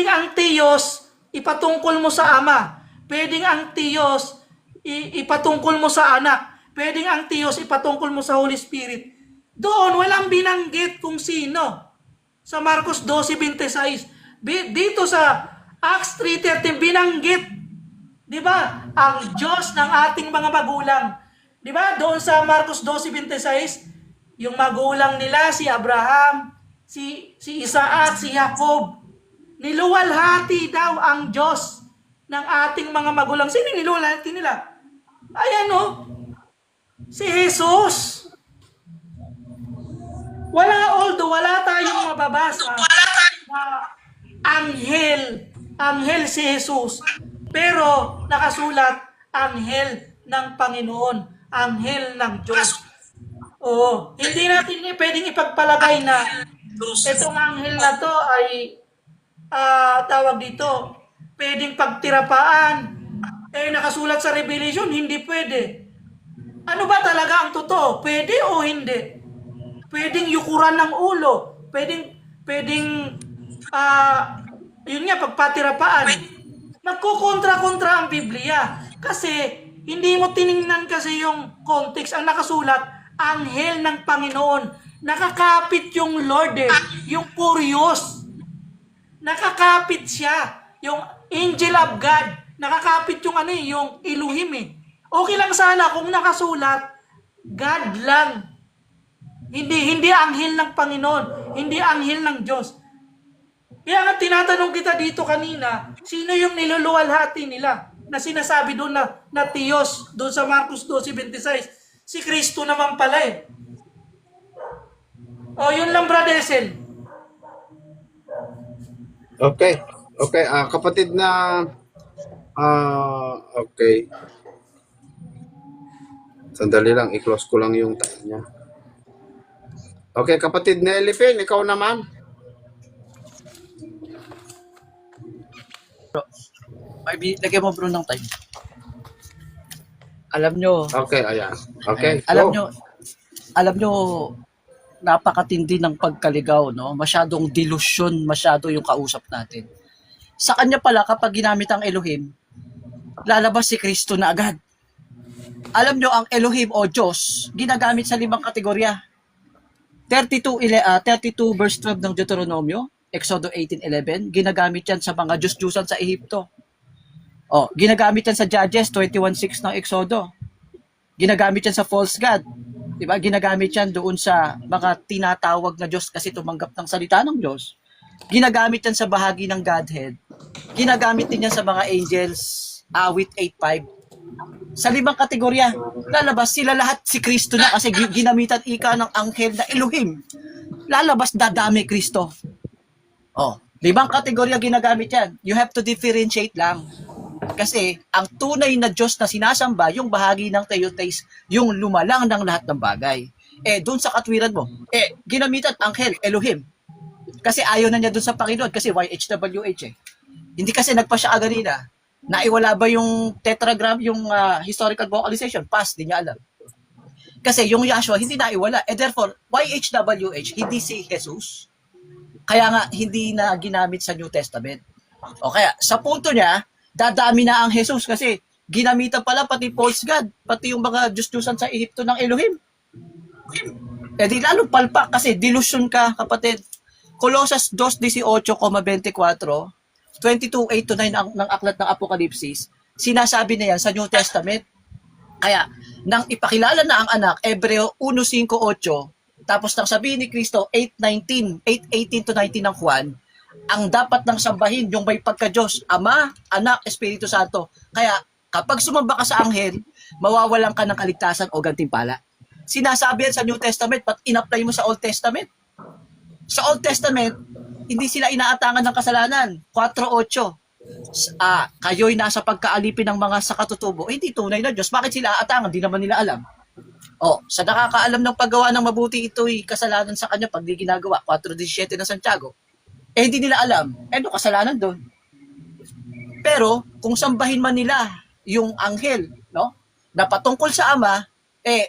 ang Theos ipatungkol mo sa Ama. Pwedeng ang Theos ipatungkol mo sa Anak. Pwedeng ang Theos ipatungkol mo sa Holy Spirit. Doon, walang binanggit kung sino. Sa Marcos 12:26. Dito sa Acts 3:13, binanggit. Di ba? Ang Diyos ng ating mga magulang. Di ba? Doon sa Marcos 12:26, yung magulang nila, si Abraham, si Isaac, si Jacob. Niluwalhati daw ang Diyos ng ating mga magulang. Sino niluwalhati nila? Ayan o, si Jesus. Although wala tayong mababasa na anghel si Jesus. Pero nakasulat, anghel ng Panginoon, anghel ng Diyos. Oo, hindi natin pwedeng ipagpalagay na itong anghel na to ay tawag dito, pwedeng pagtirapaan. Nakasulat sa Revelation, hindi pwede. Ano ba talaga ang totoo? Pwede o hindi? Pwedeng yukuran ng ulo. Pwedeng yun nga, pagpatirapaan. Nagkukontra-kontra ang Biblia. Kasi, hindi mo tiningnan kasi yung context. Ang nakasulat, anghel ng Panginoon. Nakakapit yung Lord yung Kurios. Nakakapit siya. Yung angel of God. Nakakapit yung yung Elohim Okay lang sana kung nakasulat, God lang. Hindi anghel ng Panginoon. Hindi anghel ng Diyos. Kaya nga tinatanong kita dito kanina, sino yung niluluwalhati nila? Na sinasabi doon na Tiyos, doon sa Marcos 12:26. Si Kristo naman pala yun lang, Brother Esel. Okay. Okay, kapatid na okay. Sandali lang, i-close ko lang yung time niya. Okay, kapatid Nelly Pin, ikaw naman. Lagyan mo bro ng time. Alam nyo, Okay, ayan. Okay, alam go. nyo, napakatindi ng pagkaligaw, no? Masyadong delusion, masyado yung kausap natin. Sa kanya pala, kapag ginamit ang Elohim, lalabas si Kristo na agad. Alam nyo, ang Elohim o Diyos, ginagamit sa 5 kategorya. 32 verse 12 ng Deuteronomio, Exodo 18:11, ginagamit yan sa mga Diyos-Diyusan sa Ehipto. Ginagamit yan sa Judges 21:6 ng Exodo. Ginagamit yan sa false god. Diba? Ginagamit yan doon sa mga tinatawag na Diyos kasi tumanggap ng salita ng Diyos. Ginagamit yan sa bahagi ng Godhead. Ginagamit din yan sa mga angels, awit 8:5. Sa 5 kategorya, lalabas sila lahat si Kristo na kasi ginamitan ika ng anghel na Elohim. Lalabas dadami Kristo. 5 kategorya ginagamit yan. You have to differentiate lang. Kasi ang tunay na Diyos na sinasamba, yung bahagi ng Theotes, yung lumalang ng lahat ng bagay. Doon sa katwiran mo, ginamitan anghel, Elohim. Kasi ayaw na niya doon sa Panginoon kasi YHWH Hindi kasi nagpa siya kanina. Naiwala ba yung tetragram, yung historical vocalization? Pass, di niya alam. Kasi yung Yahshua, hindi naiwala. Therefore, YHWH, hindi si Jesus. Kaya nga, hindi na ginamit sa New Testament. O kaya, sa punto niya, dadami na ang Jesus kasi ginamitan pala pati false God, pati yung mga Diyos-Diyusan sa Ehipto ng Elohim. Di lalo palpak kasi delusion ka, kapatid. Colossus 2:18,24, 22:8-9 ng aklat ng Apokalipsis, sinasabi na yan sa New Testament. Kaya, nang ipakilala na ang anak, Hebreo 1:5-8, tapos nang sabihin ni Kristo, 8:18-19 ng Juan, ang dapat nang sambahin yung may pagka-Diyos, Ama, Anak, Espiritu Santo. Kaya, kapag sumamba ka sa anghel, mawawalan ka ng kaligtasan o gantimpala. Sinasabi yan sa New Testament, pat in-apply mo sa Old Testament. Sa Old Testament, hindi sila inaatangan ng kasalanan. 4:8. Kayo'y nasa pagkaalipin ng mga sakatutubo. Hindi tunay na Diyos. Bakit sila aatangan? Di naman nila alam. Sa nakakaalam ng paggawa ng mabuti, ito'y kasalanan sa kanya pag di ginagawa. 4:17 ng Santiago. Hindi nila alam. Ano kasalanan doon? Pero, kung sambahin man nila yung anghel, no? Na patungkol sa Ama,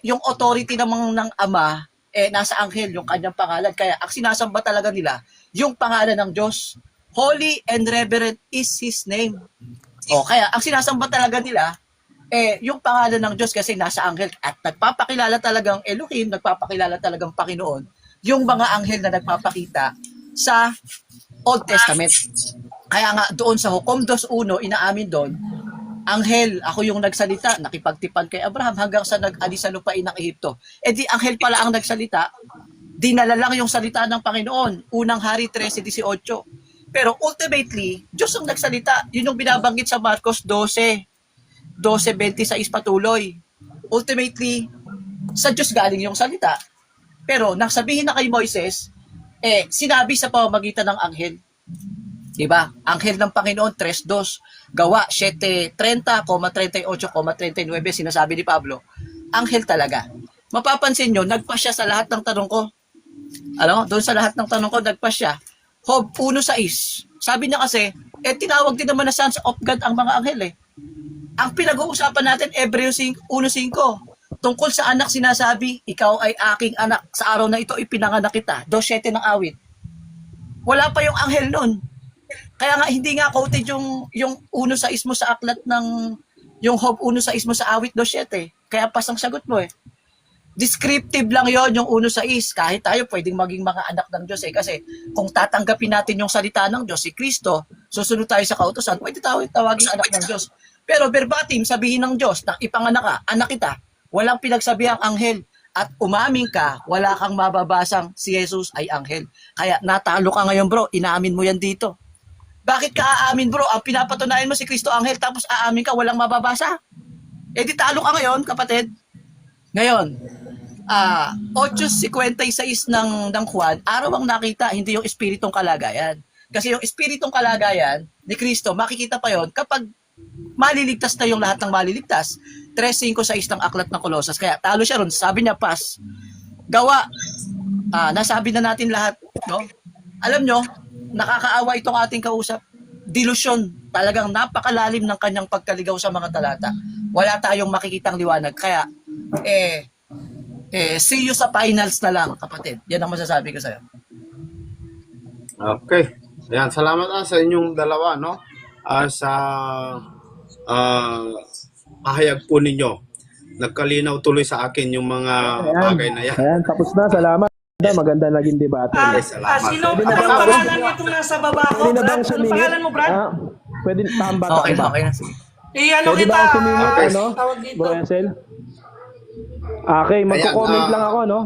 yung authority namang ng Ama, nasa anghel yung kanyang pangalan. Kaya, ang sinasamba talaga nila, yung pangalan ng Diyos. Holy and reverent is His name. Kaya, ang sinasamba talaga nila, yung pangalan ng Diyos kasi nasa anghel. At nagpapakilala talagang Elohim, nagpapakilala talagang Panginoon, yung mga anghel na nagpapakita sa Old Testament. Kaya nga, doon sa Hukom 2:1, inaamin doon, anghel, ako yung nagsalita, nakipagtipan kay Abraham hanggang sa nag-alis sa lupain ng Ehipto. Di anghel pala ang nagsalita, dinala lang yung salita ng Panginoon. Unang Hari 13:18. Pero ultimately, Diyos ang nagsalita. Yun yung binabanggit sa Marcos 12:26 patuloy. Ultimately, sa Diyos galing yung salita. Pero nang sabihin na kay Moises, sinabi sa pamamagitan ng anghel. Diba? Anghel ng Panginoon, 3:2. Gawa, 7:30,38,39, sinasabi ni Pablo. Anghel talaga. Mapapansin nyo, nagpa siya sa lahat ng tanong ko. Doon sa lahat ng tanong ko, nagpa siya. Job 1:6. Sabi niya kasi, tinawag din naman na sons of God ang mga anghel eh. Ang pinag-uusapan natin, Hebreo 1:5. Tungkol sa anak sinasabi, ikaw ay aking anak. Sa araw na ito, ipinanganak kita. 2:7 ng awit. Wala pa yung anghel nun. Kaya nga, hindi nga quoted yung 1:6 mo sa aklat ng, yung Job 1:6 mo sa awit 2:7. Kaya pas ang sagot mo eh. Descriptive lang yon yung 1:6. Kahit tayo pwedeng maging mga anak ng Diyos eh. Kasi kung tatanggapin natin yung salita ng Diyos, si Kristo, susunod tayo sa kautusan, pwede tawagin anak ng Diyos. Pero verbatim, sabihin ng Diyos, na ipanganak ka, anak kita, walang pinagsabihang anghel. At umamin ka, wala kang mababasang si Jesus ay anghel. Kaya natalo ka ngayon bro, inaamin mo yan dito. Bakit ka aamin bro? Ang pinapatunayan mo si Kristo anghel, tapos aamin ka, walang mababasa. Di talo ka ngayon, kapatid. Ngayon, 8:56 ng Juan, araw ang nakita, hindi yung espiritong kalagayan. Kasi yung espiritong kalagayan ni Kristo, makikita pa yon kapag maliligtas na yung lahat ng maliligtas. 3:5-6 ng aklat ng Kolosas. Kaya talo siya ron. Sabi niya, pas. Gawa. Nasabi na natin lahat. No? Alam nyo, nakakaawa itong ating kausap. Delusion. Talagang napakalalim ng kanyang pagkaligaw sa mga talata. Wala tayong makikitang liwanag. Kaya, see you sa finals na lang, kapatid. Yan ang masasabi ko sa'yo. Okay. Ayan, salamat sa inyong dalawa, no? Sa pahayag po ninyo. Nagkalinaw tuloy sa akin yung mga bagay na yan. Ayan, tapos na. Salamat. Maganda naging debate. Sino? Anong pangalan nito nasa baba ko, Pwede na Brad? bang Anong sumingit? pangalan mo, Brad? Pwede tambata Okay ba? na, okay na. Sige. Ano Pwede kita? ba ang sumingit, Okay. ano? Tawag dito. Bro Ensel? Okay, magko-comment Ayan, lang ako, no?